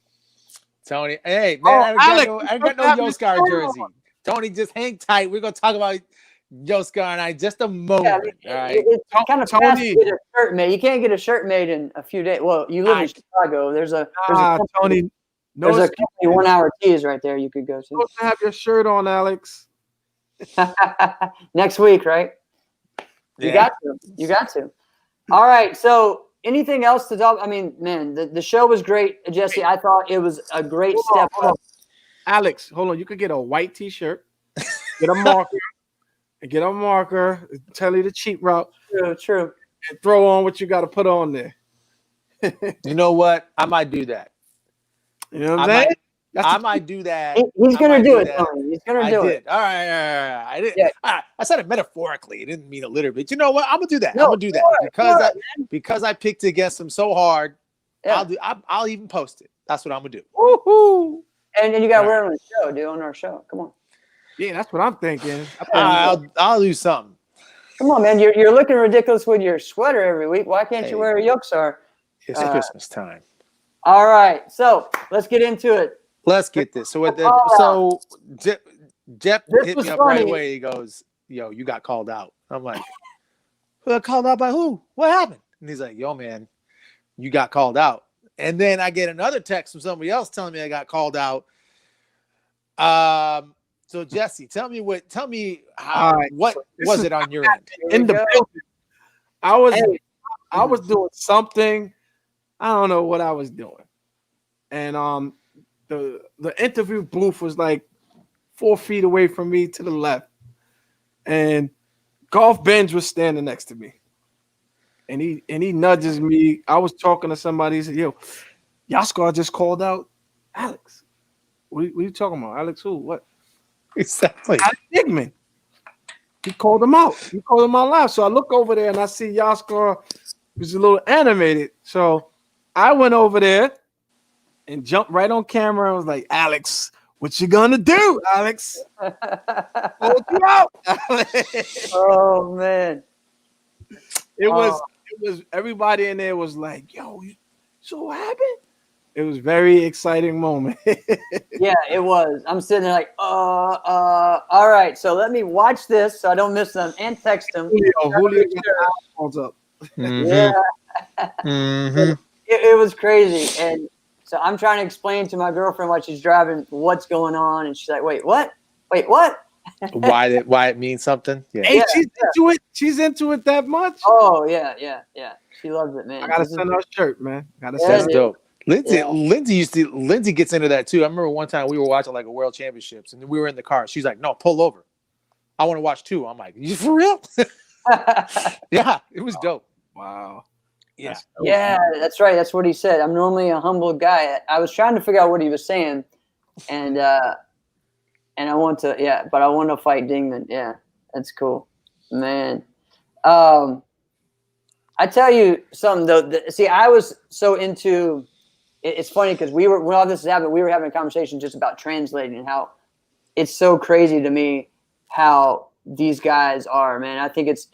Tony, hey man, I got no Yoskar jersey. On. Tony, just hang tight. We're gonna talk about Yoskar and I just a moment. Yeah, I mean, it's kind of fast to get a shirt made. You can't get a shirt made in a few days. Well, you live in Chicago. There's a Tony. There's a company 1 hour tees right there you could go to. You're supposed to have your shirt on, Alex. Next week, right? You got to. All right. So anything else to talk? I mean, man, the show was great, Jesse. I thought it was a great step up. Alex, hold on. You could get a white T-shirt, get a marker, tell you the cheap route. True. And throw on what you got to put on there. You know what? I might do that. You know what I'm saying? I might do that. He's going to do it, Tony. He's going to do it. All right. I didn't. Yeah. I said it metaphorically. It didn't mean it literally. But you know what? I'm going to do that. Because I picked against him so hard. Yeah. I'll even post it. That's what I'm going to do. Woohoo! And you got to wear it on the show, dude, on our show. Come on. Yeah, that's what I'm thinking. I'll do something. Come on, man. You're looking ridiculous with your sweater every week. Why can't you wear a Yoksar? It's Christmas time. All right. So let's get into it. Let's get this. So, Jeff This hit was me up funny. right away. He goes, "Yo, you got called out." I'm like, "Called out by who? What happened?" And he's like, "Yo, man, you got called out." And then I get another text from somebody else telling me I got called out. So Jesse, tell me how right, what so this was is it on your end? in the go. building. Hey. I was doing something. I don't know what I was doing. And the interview booth was like 4 feet away from me to the left. And Golf Benj was standing next to me. And he nudges me. I was talking to somebody. He said, "Yo, Yaskar just called out Alex." What are you talking about? Alex who? What? Exactly. Alex Digman. He called him out. He called him out live. So I look over there and I see Yaskar was a little animated. So I went over there and jumped right on camera. I was like, "Alex, what you gonna do, Alex? Hold you out." Oh man. It was everybody in there was like, "Yo, so what happened?" It was a very exciting moment. Yeah, it was. I'm sitting there like, all right. So let me watch this so I don't miss them and text them. Julio got the eyeballs up. Yeah, Mm-hmm. it was crazy. And so I'm trying to explain to my girlfriend while she's driving what's going on, and she's like, "Wait, what? Wait, what?" Why it means something? Yeah. Hey, Yeah, she's into it. She's into it that much. Oh yeah. She loves it, man. I gotta send her a shirt, man. Gotta Yeah, send That's her. dope. Yeah. Lindsay gets into that too. I remember one time we were watching like a world championships and we were in the car. She's like, "No, pull over. I want to watch too." I'm like, "You for real?" Yeah, it was dope. Wow. Yeah. Yeah, that's right. That's what he said. I'm normally a humble guy. I was trying to figure out what he was saying, and I want to, yeah, but I want to fight Dingman. Yeah, that's cool, man. I tell you something though. See, I was so into. It's funny because when all this happened, we were having a conversation just about translating and how it's so crazy to me how these guys are, man. I think it's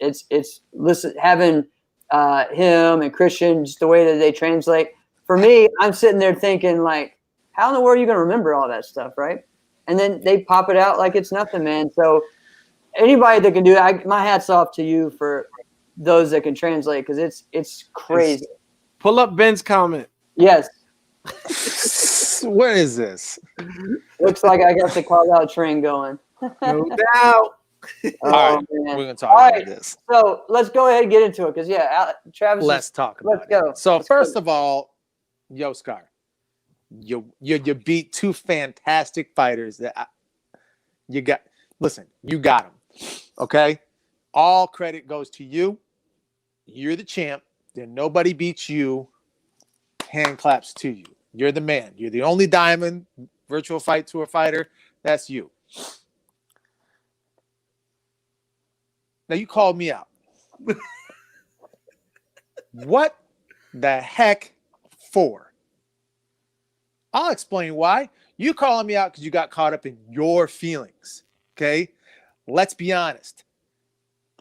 listen having him and Christian, just the way that they translate. For me, I'm sitting there thinking like, how in the world are you going to remember all that stuff, right? And then they pop it out like it's nothing, man. So anybody that can do it, my hat's off to you for those that can translate because it's crazy. Pull up Ben's comment. Yes, What is this? looks like I got the call out train going. No doubt. All right, man. we're gonna talk All about right. this. So let's go ahead and get into it because Travis. Let's talk about let's go. it. So Let's first go. of all, Yo Scar, you beat two fantastic fighters that you got. Listen, you got them. Okay, all credit goes to you. You're the champ. Then nobody beats you. Hand claps to you. You're the man. You're the only diamond virtual fight tour fighter. That's you. Now you called me out. What the heck for? I'll explain why. You calling me out because you got caught up in your feelings. Okay? Let's be honest.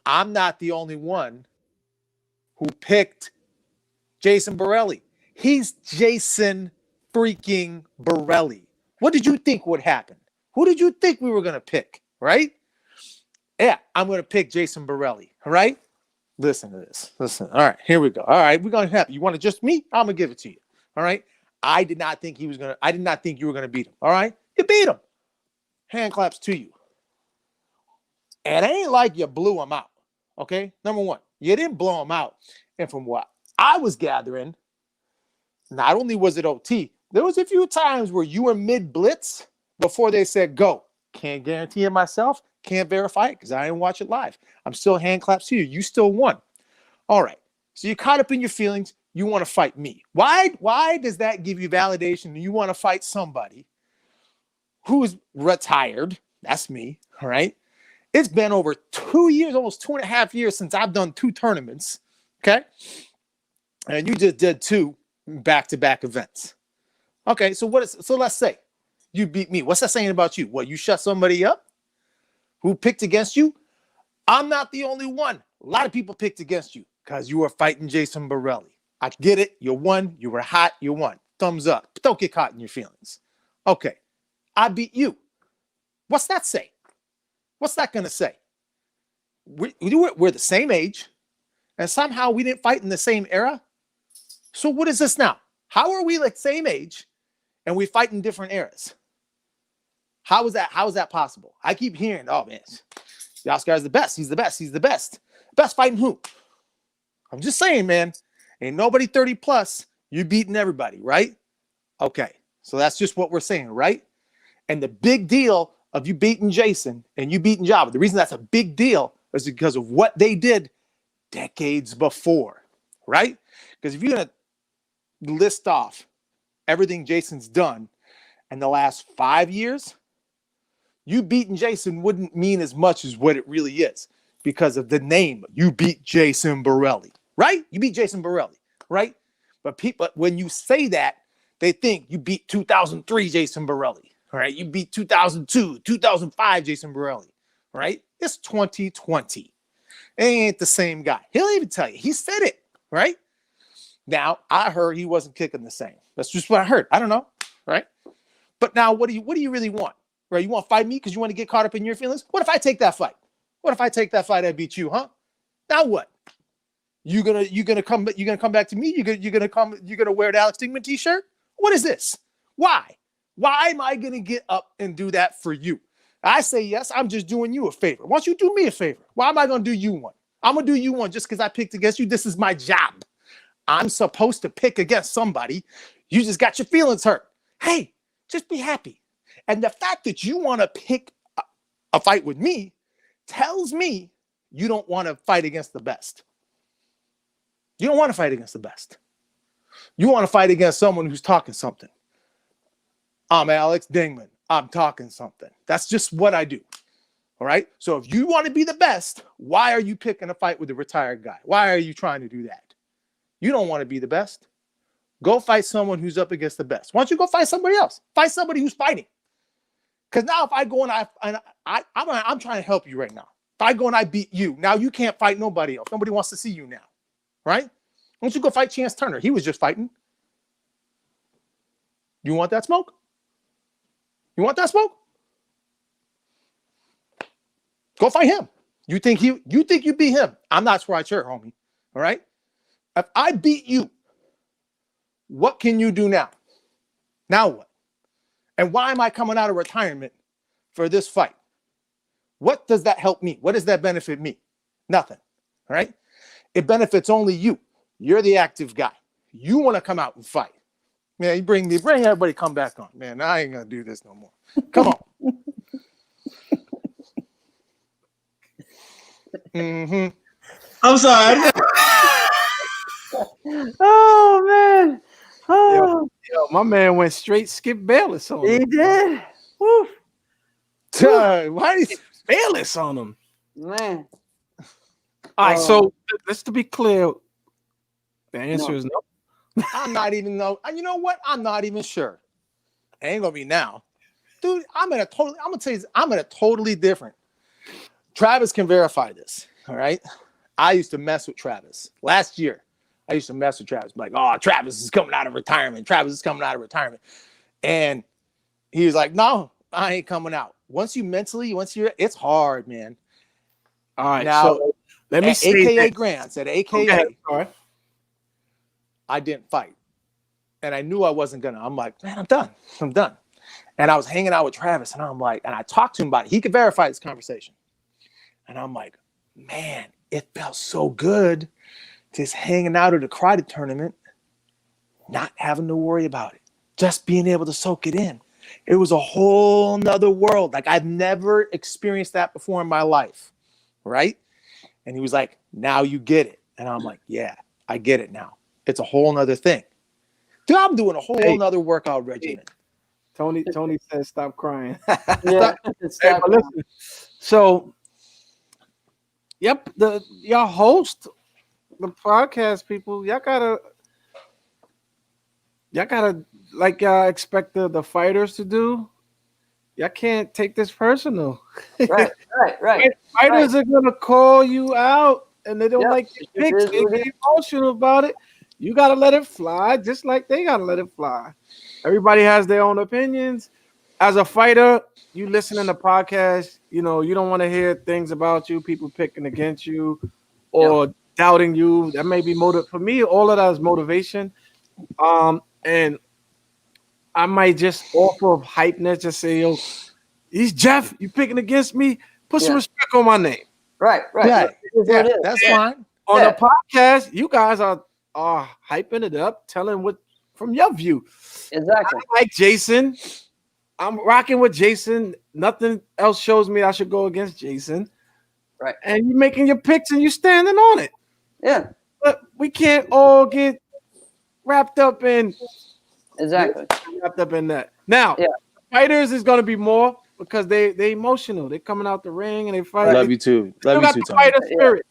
I'm not the only one who picked Jason Borelli. He's Jason freaking Borelli. What did you think would happen? Who did you think we were going to pick? Right? Yeah, I'm going to pick Jason Borelli. All right? Listen to this. Listen. All right, here we go. All right, we're going to have you want it just me? I'm going to give it to you. All right? I did not think you were going to beat him. All right? You beat him. Hand claps to you. And it ain't like you blew him out. Okay? Number one, you didn't blow him out. And from what I was gathering, not only was it OT, there was a few times where you were mid-blitz before they said go. Can't guarantee it myself. Can't verify it because I didn't watch it live. I'm still hand claps to you. You still won. All right. So you're caught up in your feelings. You want to fight me. Why does that give you validation? You want to fight somebody who's retired. That's me. All right. It's been over 2 years, almost 2.5 years since I've done 2 tournaments. Okay. And you just did 2 back-to-back events. Okay. So let's say you beat me. What's that saying about you? What, you shut somebody up who picked against you? I'm not the only one. A lot of people picked against you because you were fighting Jason Borelli. I get it. You won. You were hot. You won. Thumbs up. But don't get caught in your feelings. Okay. I beat you. What's that say? What's that going to say? We're the same age, and somehow we didn't fight in the same era. So what is this now? How are we like same age and we fight in different eras? How is that? How is that possible? I keep hearing, oh man, Oscar's the best. He's the best. He's the best. Best fighting who? I'm just saying, man, ain't nobody 30 plus. You beating everybody, right? Okay. So that's just what we're saying, right? And the big deal of you beating Jason and you beating Java, the reason that's a big deal is because of what they did decades before, right? Because if you're going to list off everything Jason's done in the last 5 years, you beating Jason wouldn't mean as much as what it really is because of the name. You beat Jason Borelli, right? You beat Jason Borelli, right? But people, when you say that, they think you beat 2003 Jason Borelli, right? You beat 2002, 2005 Jason Borelli, right? It's 2020. It ain't the same guy. He'll even tell you. He said it, right? Now, I heard he wasn't kicking the same. That's just what I heard. I don't know, right? But now, what do you really want? Right? You want to fight me because you want to get caught up in your feelings? What if I take that fight? What if I take that fight? I beat you, huh? Now what? You gonna come back to me? You gonna wear the Alex Stigman t-shirt? What is this? Why? Why am I gonna get up and do that for you? I say yes. I'm just doing you a favor. Why don't you do me a favor? Why am I gonna do you one? I'm gonna do you one just because I picked against you. This is my job. I'm supposed to pick against somebody. You just got your feelings hurt. Hey, just be happy. And the fact that you want to pick a fight with me tells me you don't want to fight against the best. You don't want to fight against the best. You want to fight against someone who's talking something. I'm Alex Dingman. I'm talking something. That's just what I do. All right. So if you want to be the best, why are you picking a fight with a retired guy? Why are you trying to do that? You don't want to be the best. Go fight someone who's up against the best. Why don't you go fight somebody else? Fight somebody who's fighting. Because now if I go and I'm trying to help you right now. If I go and I beat you, now you can't fight nobody else. Nobody wants to see you now. Right? Why don't you go fight Chance Turner? He was just fighting. You want that smoke? You want that smoke? Go fight him. You think you beat him? I'm not quite sure, homie. All right? If I beat you, what can you do now? Now what? And why am I coming out of retirement for this fight? What does that help me? What does that benefit me? Nothing. All right? It benefits only you. You're the active guy. You want to come out and fight. Man, you bring everybody come back on. Man, I ain't going to do this no more. Come on. Mm-hmm. I'm sorry. Oh man! Oh, Yo, my man went straight Skip Bayless on he him. did. Woo, Why is Bayless on him. man. All right, so just to be clear, the answer is no. I'm not even know. And you know what? I'm not even sure. It ain't gonna be now. Dude, I'm in a totally different. Travis can verify this. All right. I used to mess with Travis. Last year, I used to mess with Travis. Like, oh, Travis is coming out of retirement. Travis is coming out of retirement. And he was like, no, I ain't coming out. Once it's hard, man. All right, now, so let me say AKA that. Grants at AKA. Okay, sorry. I didn't fight. And I knew I wasn't gonna. I'm like, man, I'm done. And I was hanging out with Travis, and I'm like, and I talked to him about it. He could verify this conversation. And I'm like, man, it felt so good just hanging out at a karate tournament, not having to worry about it, just being able to soak it in. It was a whole nother world. Like I've never experienced that before in my life, right? And he was like, now you get it. And I'm like, yeah, I get it now. It's a whole nother thing. Dude, I'm doing a whole nother workout regimen. Tony said stop crying. Yeah, Hey, but listen, so yep, y'all host the podcast, people. Y'all gotta like y'all expect the fighters to do. Y'all can't take this personal. right. Fighters are gonna call you out, and they don't like your It picks. is They what it get emotional about it. You gotta let it fly, just like they gotta let it fly. Everybody has their own opinions. as a fighter, you listening to podcasts, you don't want to hear things about you, people picking against you or doubting you. That may be motive for me. All of that is motivation. And I might just off of hypeness just say, yo, he's Jeff, you picking against me? Put some respect on my name. Right. Yeah, that's fine. On the podcast, you guys are hyping it up, telling what from your view. Exactly. I like Jason. I'm rocking with Jason. Nothing else shows me I should go against Jason. Right. And you're making your picks and you're standing on it. Yeah. But we can't all get wrapped up in that. Now, fighters is gonna be more because they emotional. They're coming out the ring and they fight. Love you too. Love you too, Tony. Fighter spirit.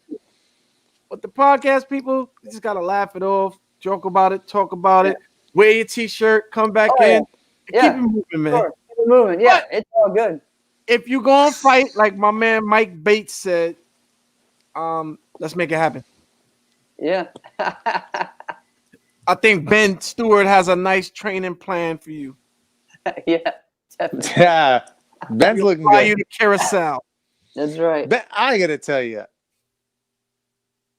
But the podcast people, you just gotta laugh it off, joke about it, talk about it, wear your t-shirt, come back in, and keep it moving, man. Sure. Keep it moving. Yeah, it's all good. If you gonna fight, like my man Mike Bates said, let's make it happen. Yeah. I think Ben Stewart has a nice training plan for you. Yeah, definitely. Yeah, Ben's looking Fly good. you to Carousel. That's right. Ben, I gotta tell you,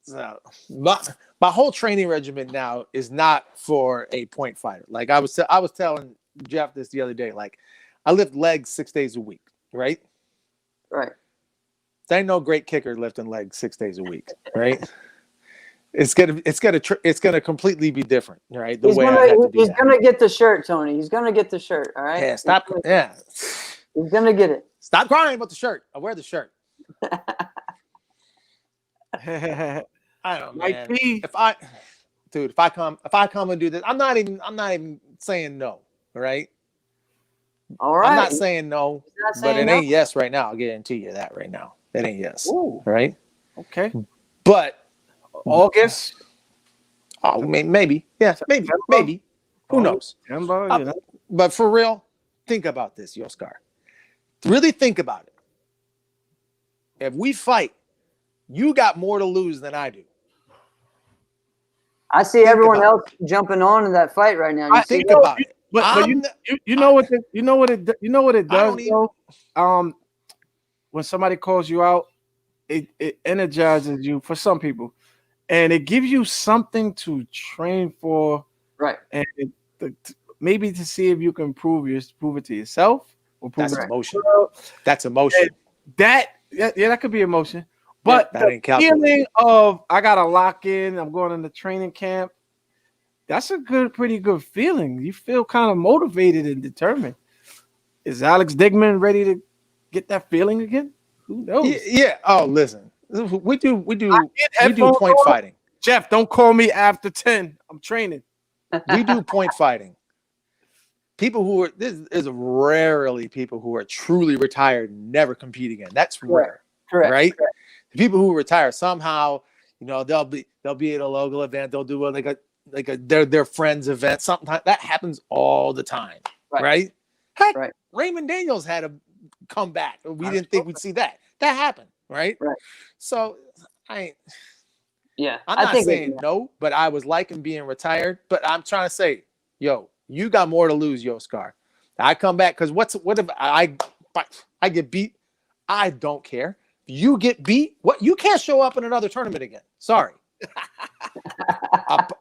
so my whole training regimen now is not for a point fighter. Like I was telling Jeff this the other day. Like I lift legs 6 days a week, right? Right. There ain't no great kicker lifting legs 6 days a week, right? It's gonna completely be different, right? He's gonna get the shirt, Tony. He's gonna get the shirt. All right. Yeah, stop. He's gonna get it. Stop crying about the shirt. I wear the shirt. I don't know, man. If I come and do this, I'm not even saying no, right? All right. I'm not saying no, but it ain't yes right now. I'll guarantee you that right now. It ain't yes. Ooh. Right? Okay. But August. Oh, maybe. Yeah, maybe. Who knows? But for real, think about this, Yoskar. Really think about it. If we fight, you got more to lose than I do. I see everyone else jumping on in that fight right now. Think about it. But you know what it does though. When somebody calls you out, it energizes you for some people, and it gives you something to train for, right? And maybe to see if you can prove it to yourself or prove That's it emotion. That's emotion. That could be emotion. But the feeling of I gotta lock in, I'm going into training camp. That's a pretty good feeling. You feel kind of motivated and determined. Is Alex Digman ready to get that feeling again? Who knows? Yeah. Oh, listen, we do point fighting. Jeff, don't call me after 10. I'm training. We do point fighting. People who are there's rarely people who are truly retired and never compete again. That's rare. Correct. Right? Correct. The people who retire somehow, they'll be at a local event. They'll do their friends event. Something that happens all the time. Right? Heck, Raymond Daniels had a comeback. We didn't think we'd see that. That happened. Right? So I'm not saying no, but I was liking being retired. But I'm trying to say, you got more to lose, Yoskar. I come back because what if I get beat? I don't care. You get beat, what? You can't show up in another tournament again. Sorry.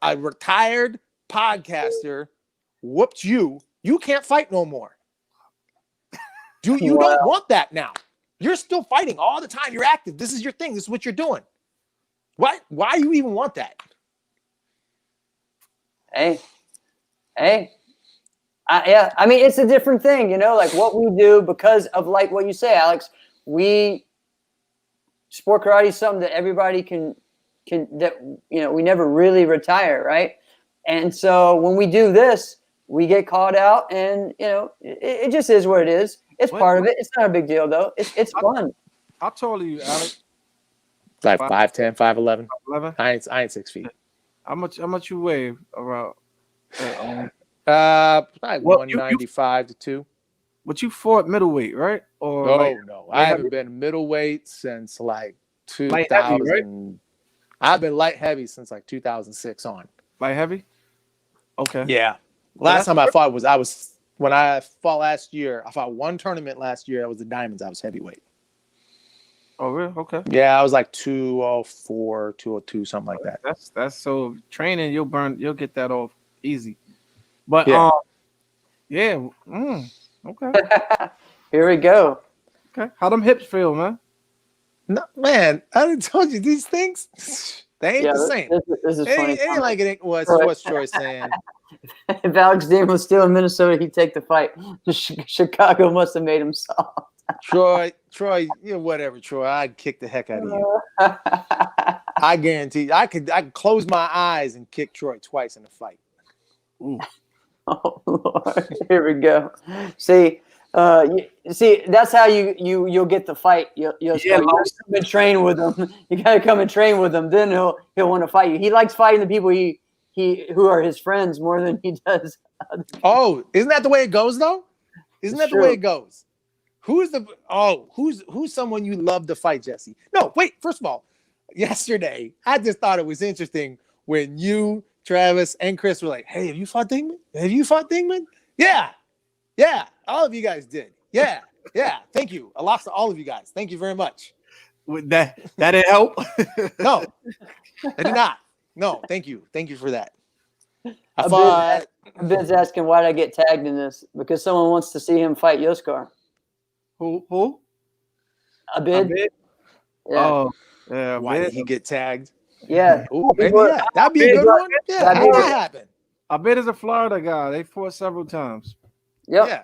a retired podcaster whooped you. You can't fight no more. You don't want that now. You're still fighting all the time. You're active. This is your thing. This is what you're doing. Why do you even want that? Hey. I mean, it's a different thing, like what we do because of like what you say, Alex. Sport karate is something that everybody can we never really retire, right? And so when we do this, we get called out, and it just is what it is. It's part of it. It's not a big deal though. It's fun. How tall are you, Alex? Like 5'10", 5'11". 11? I ain't 6 feet. How much you weigh around? Probably 195 to 2. But you fought middleweight, right? Or no. I haven't been middleweight since like 2000. Light heavy, right? I've been light heavy since like 2006 on. Light heavy? Okay. Yeah. Last time I fought was when I fought last year, I fought one tournament last year. That was the Diamonds. I was heavyweight. Oh, really? Okay. Yeah, I was like 204, 202, something like that. That's so training. You'll get that off easy. But Yeah. yeah. Okay. Here we go. Okay. How them hips feel, man? No, man, I done told you these things. They ain't Yeah, the same. this is funny. It ain't like it ain't what's Troy saying. If Alex Dean was still in Minnesota, he'd take the fight. Chicago must have made him soft. Troy, whatever, Troy. I'd kick the heck out of you. I guarantee I could close my eyes and kick Troy twice in a fight. Ooh. Oh Lord, here we go. See, that's how you'll get the fight. You come and train with him. You gotta come and train with him. Then he'll want to fight you. He likes fighting the people who are his friends more than he does. Oh, isn't that the way it goes though? Isn't that Sure. the way it goes? Who's someone you love to fight, Jesse? No, wait. First of all, yesterday I just thought it was interesting when you, Travis, and Chris were like, "Hey, have you fought Dingman? Have you fought Dingman?" Yeah. All of you guys did. Yeah. Thank you. I lost to all of you guys. Thank you very much. With that didn't help. No, I did not. No, thank you. Thank you for that. I fought. Ben's asking why did I get tagged in this? Because someone wants to see him fight Yoskar. Who? Abid? Yeah. Oh, yeah. Why did he get tagged? Yeah. Ooh, maybe yeah. That'd be a good one. Yeah, That'd how be that happen? Abid is a Florida guy. They fought several times. Yep. Yeah.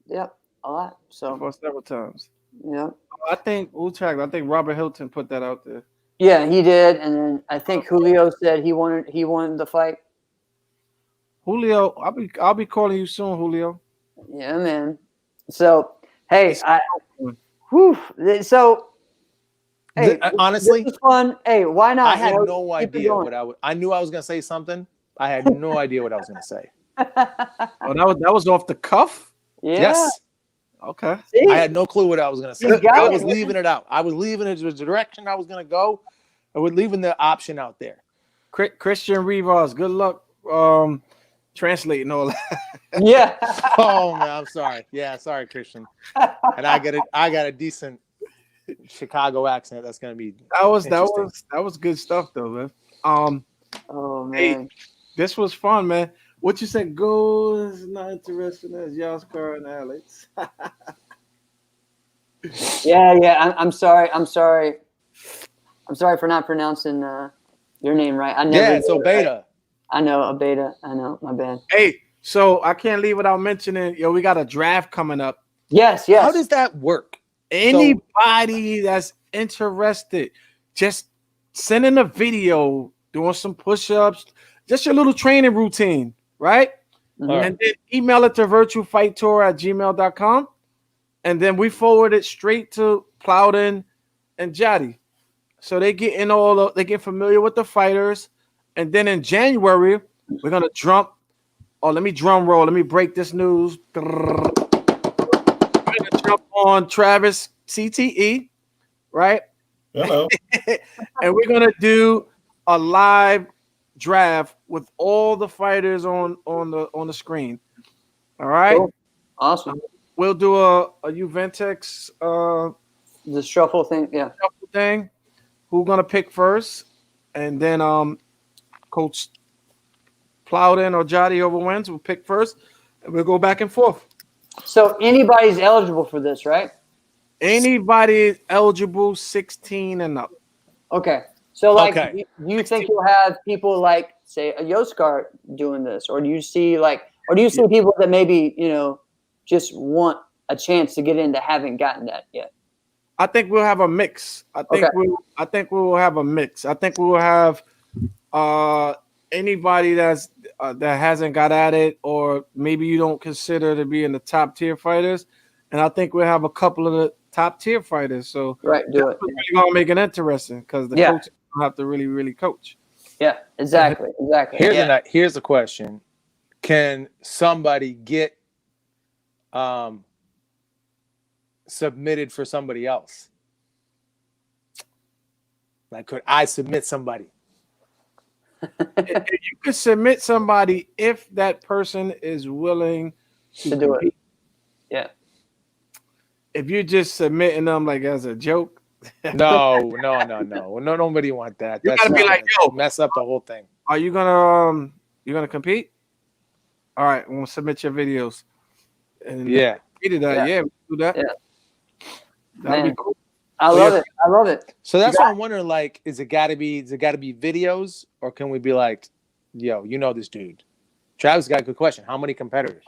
Yep. A lot. So. Fought several times. Yeah. I think Robert Hilton put that out there. Yeah, he did, and then I think Julio said he wanted the fight. Julio, I'll be calling you soon, Julio. Yeah, man. So hey, Honestly, this is fun. Hey, why not? I had no idea I knew I was gonna say something. I had no idea what I was gonna say. Oh, that was off the cuff? Yeah. Yes. Okay. See? I had no clue what I was gonna say. You got I was it. leaving it out. I was leaving it the direction I was gonna go. I was leaving the option out there. Christian Rivas, good luck translating all that. Yeah. Oh man, I'm sorry. Yeah, sorry, Christian. And I got a decent Chicago accent. That's gonna be That was good stuff though, man. Oh man. Hey, this was fun, man. What you said goes not interesting as Yoskar and Alex. Yeah. I'm sorry. I'm sorry for not pronouncing your name right. it's Obeda. Right. I know Obeda. I know. My bad. Hey, so I can't leave without mentioning, we got a draft coming up. Yes. How does that work? Anybody that's interested, just send in a video doing some push-ups, just your little training routine, right? Mm-hmm. And then email it to virtualfighttour@gmail.com. And then we forward it straight to Plowden and Jotty. So they get familiar with the fighters. And then in January, we're gonna let me drum roll. Let me break this news. We're gonna jump on Travis CTE, right? Hello. And we're gonna do a live draft with all the fighters on the screen. All right. Cool. Awesome. We'll do a Juventus The shuffle thing. Yeah. shuffle thing. Who's gonna pick first? And then Coach Plowden or Jotty over wins will pick first, and we'll go back and forth. So anybody's eligible for this, right? Anybody eligible 16 and up. Okay. So Okay. do you think you'll have people like say a Yoskar doing this, or do you see people that maybe just want a chance to get in that haven't gotten that yet? I think we'll have a mix. I think we will have a mix. I think we will have anybody that hasn't got at it, or maybe you don't consider to be in the top tier fighters, and I think we'll have a couple of the top tier fighters. So Right, do it. we're gonna make it interesting because the coaches have to really, really coach. Yeah, exactly. Here's the question: can somebody get submitted for somebody else? Like, could I submit somebody? You could submit somebody if that person is willing to do it. Yeah. If you're just submitting them like as a joke, No, nobody want that. You That's gotta be not like, gonna yo. mess up the whole thing. are you gonna compete? All right, we'll submit your videos. And Yeah. we did that. Yeah, we do that. Yeah. That'll Man. be cool. I So, love yeah. it. I love it. So that's why I'm wondering, like, is it gotta be videos, or can we be like, yo, you know this dude? Travis got a good question. How many competitors?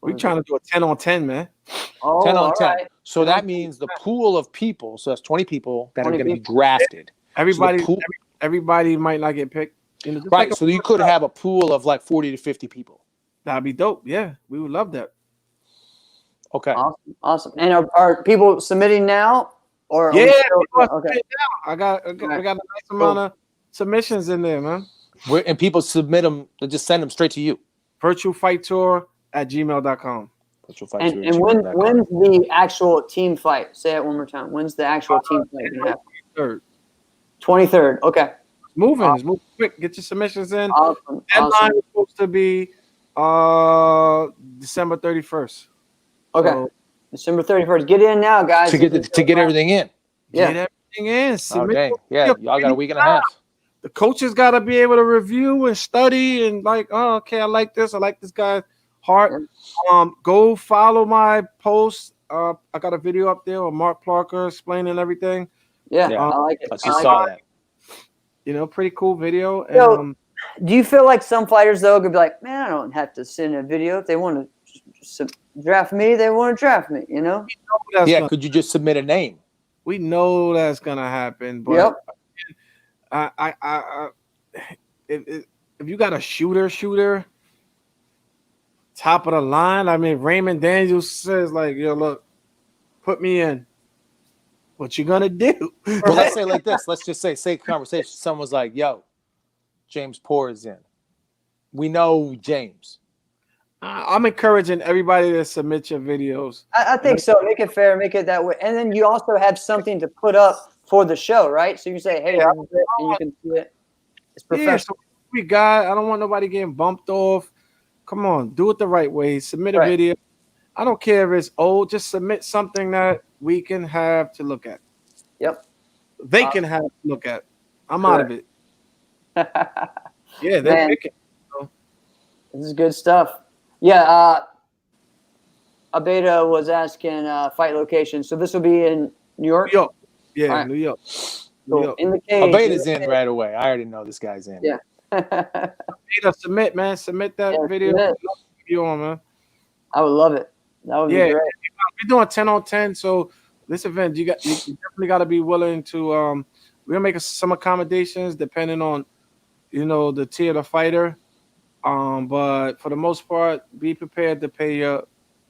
We're trying to do a 10-on-10, man. 10 on all 10. right. So that means the pool of people, so that's 20 people that are 20 going to be people. drafted. Everybody, pool- everybody might not get picked. You know, just Right. like So you could have a pool of like 40 to 50 people. that'd be dope. Yeah, we would love that. Okay. Awesome. And are people submitting now? Or are we Yeah, still- people are okay. submitting now. I got a nice amount of submissions in there, man. And people submit them, they just send them straight to you. virtualfighttour@gmail.com. And when's the actual team fight? Say it one more time. When's the actual team fight gonna happen? 23rd. 23rd. Okay. It's moving quick. Get your submissions in. Awesome. Deadline is supposed to be December 31st. Okay. So, December 31st. Get in now, guys. To get everything in. Yeah. get everything in. Oh, Submit dang. Yeah. your Y'all got a week and a half. The coaches got to be able to review and study and like, oh, okay, I like this. I like this guy's heart. Go follow my post. I got a video up there with Mark Parker explaining everything. Yeah. I like it. I just saw that. You know, pretty cool video. And So, do you feel like some fighters though could be like, man, I don't have to send a video if they want to draft me. They want to draft me. You know? Yeah. Could you just submit a name? We know that's gonna happen. But Yep. If you got a shooter, top of the line. I mean, Raymond Daniels says like, yo, look, put me in. What you gonna do? Well, let's say like this. Let's just say conversation. Someone's like, yo, James Poor is in. We know James. I'm encouraging everybody to submit your videos. I think so. Make it fair. Make it that way. And then you also have something to put up for the show, right? So you say, hey, this is it, and you can see it. It's professional. Yeah, so we got. I don't want nobody getting bumped off. Come on, do it the right way. Submit a video. I don't care if it's old. Just submit something that we can have to look at. Yep. They can have to look at. I'm out of it. Yeah, they're picking. This is good stuff. Yeah. Abeda was asking fight location. So this will be in New York? New York. Yeah, right. New York. So in the cage. Abeda's in right away. I already know this guy's in. Yeah. Abeda, submit, man. Submit that video. You on, man. I would love it. That would be great. We're doing 10-on-10. So this event, you definitely got to be willing to. We're gonna make some accommodations depending on, the tier of the fighter. But for the most part, be prepared to pay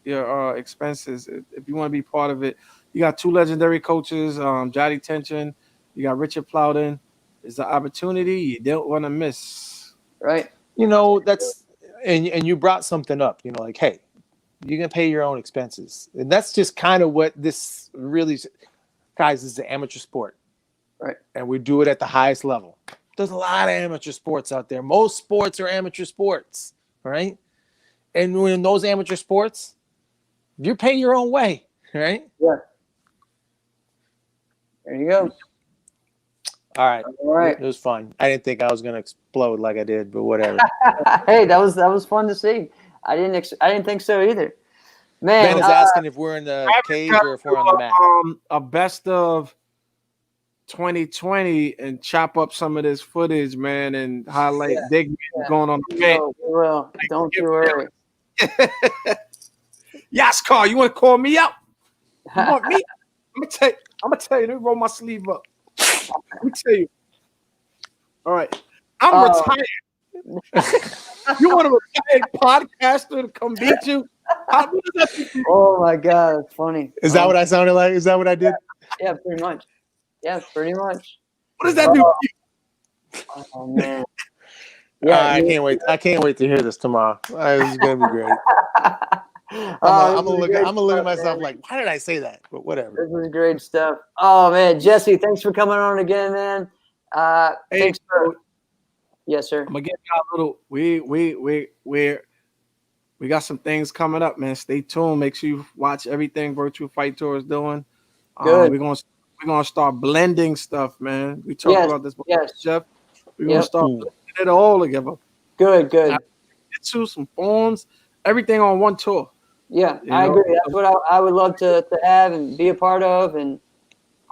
your expenses if you want to be part of it. You got two legendary coaches, Jody Tension. You got Richard Plowden. It's an opportunity you don't want to miss. Right. That's and you brought something up. Like, hey, you can pay your own expenses, and that's just kind of what this really, guys. This is an amateur sport, right? And we do it at the highest level. There's a lot of amateur sports out there. Most sports are amateur sports, right? And in those amateur sports, you pay your own way, right? Yeah. There you go. All right. All right. It was fun. I didn't think I was gonna explode like I did, but whatever. Hey, that was fun to see. I didn't think so either. Man is asking if we're in the cage or if we're on the mat. A best of 2020 and chop up some of this footage, man, and highlight Digman going on the bench. We will. Don't you worry. Yes, Carl, you want to call me out? You want me? I'm gonna tell you. Let me roll my sleeve up. Let me tell you. All right, I'm retired. You want a retired podcaster to come beat you? Oh my God, it's funny. Is that what I sounded like? Is that what I did? Yeah, pretty much. Yeah, pretty much. What does that do? Oh man. Yeah, I can't wait. I can't wait to hear this tomorrow. This is gonna be great. I'm gonna look at myself like, why did I say that? But whatever. This is great stuff. Oh man, Jesse, thanks for coming on again, man. Thanks for. Yes, sir. I'm gonna give y'all a little. we got some things coming up, man. Stay tuned. Make sure you watch everything Virtual Fight Tour is doing. Good. We're gonna start blending stuff, man. We talked Yes, about this, yes. Jeff. We're gonna Yep. start blending it all together. Good. Get you some forms, everything on one tour. Yeah, You I know? agree. That's what I would love to have and be a part of. And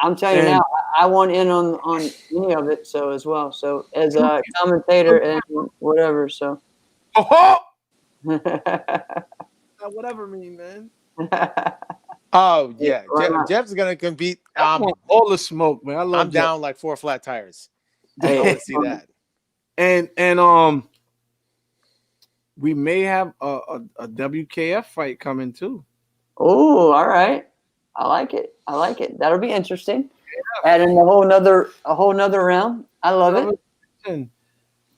I'm telling you And- now, I want in on any of it. So as well. So as a commentator and whatever. So. Oh, whatever mean, man. Oh yeah, Why not? Jeff's gonna compete. I want all the smoke, man. I love I'm Jeff. down like 4 flat tires. Hey, I want to see that. And we may have a WKF fight coming too. Oh, all right. I like it. That'll be interesting. Adding a whole nother round. I love it. And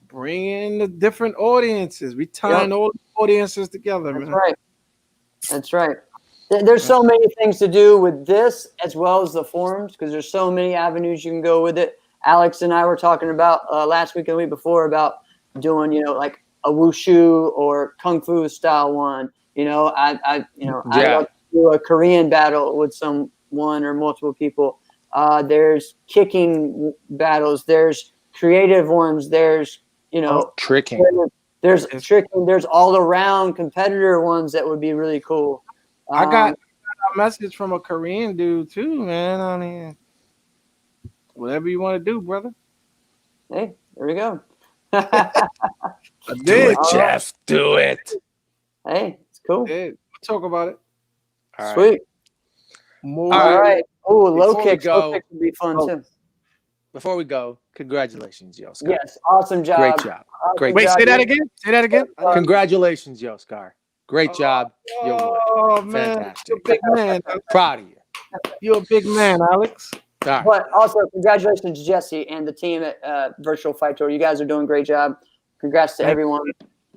bring in the different audiences. We tying all the audiences together, That's man. right. That's right. There's so many things to do with this as well as the forums because there's so many avenues you can go with it. Alex and I were talking about last week and the week before about doing, like a wushu or kung fu style one. I'd love to do a Korean battle with someone or multiple people. There's kicking battles. There's creative ones. There's Tricking. There's tricking. There's all around competitor ones that would be really cool. I got a message from a Korean dude too, man. I mean, whatever you want to do, brother. Hey, there we go. I Do did. it, Jeff. Do it. Hey, it's cool. We'll talk about it. All right. Sweet. More. All right. Oh, low Before we kicks. go- Low kicks would be fun too. Before we go, congratulations, Yoskar. Yes, awesome job. Great job. Awesome Great Wait, job. say that again. Say that again. Congratulations, Yoskar. Great job. You won. Oh man, Fantastic. you're a big man. Proud of you. You're a big man, Alex. All right. But also, congratulations to Jesse and the team at Virtual Fight Tour. You guys are doing a great job. Congrats to everyone,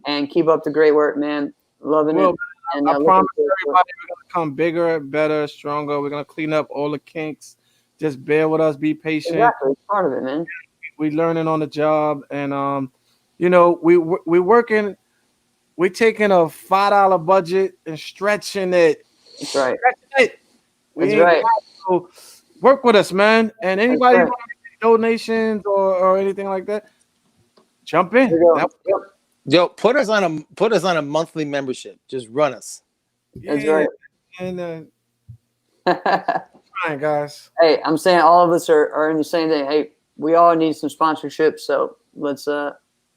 and keep up the great work, man. Loving Well, it. And I looking promise forward to everybody we're gonna come bigger, better, stronger. We're gonna clean up all the kinks. Just bear with us. Be it. patient. Exactly, it's part of it, man. We learning on the job, and we working. We taking a $5 budget and stretching it. That's right. We That's ain't right. got to work with us, man. And anybody right. want donations or anything like that, jump in. There you go. That- Yep. Yo, put us on a monthly membership. Just run us. That's right. And fine, guys. Hey, I'm saying all of us are in the same thing. Hey, we all need some sponsorship, so let's That's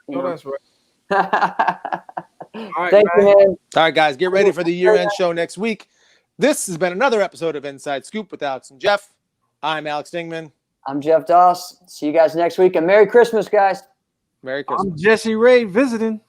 right. right, Thank you, man. All right, guys, get ready for the year-end show next week. This has been another episode of Inside Scoop with Alex and Jeff. I'm Alex Dingman. I'm Jeff Doss. See you guys next week, and Merry Christmas, guys. Merry Christmas. I'm Jesse Ray visiting.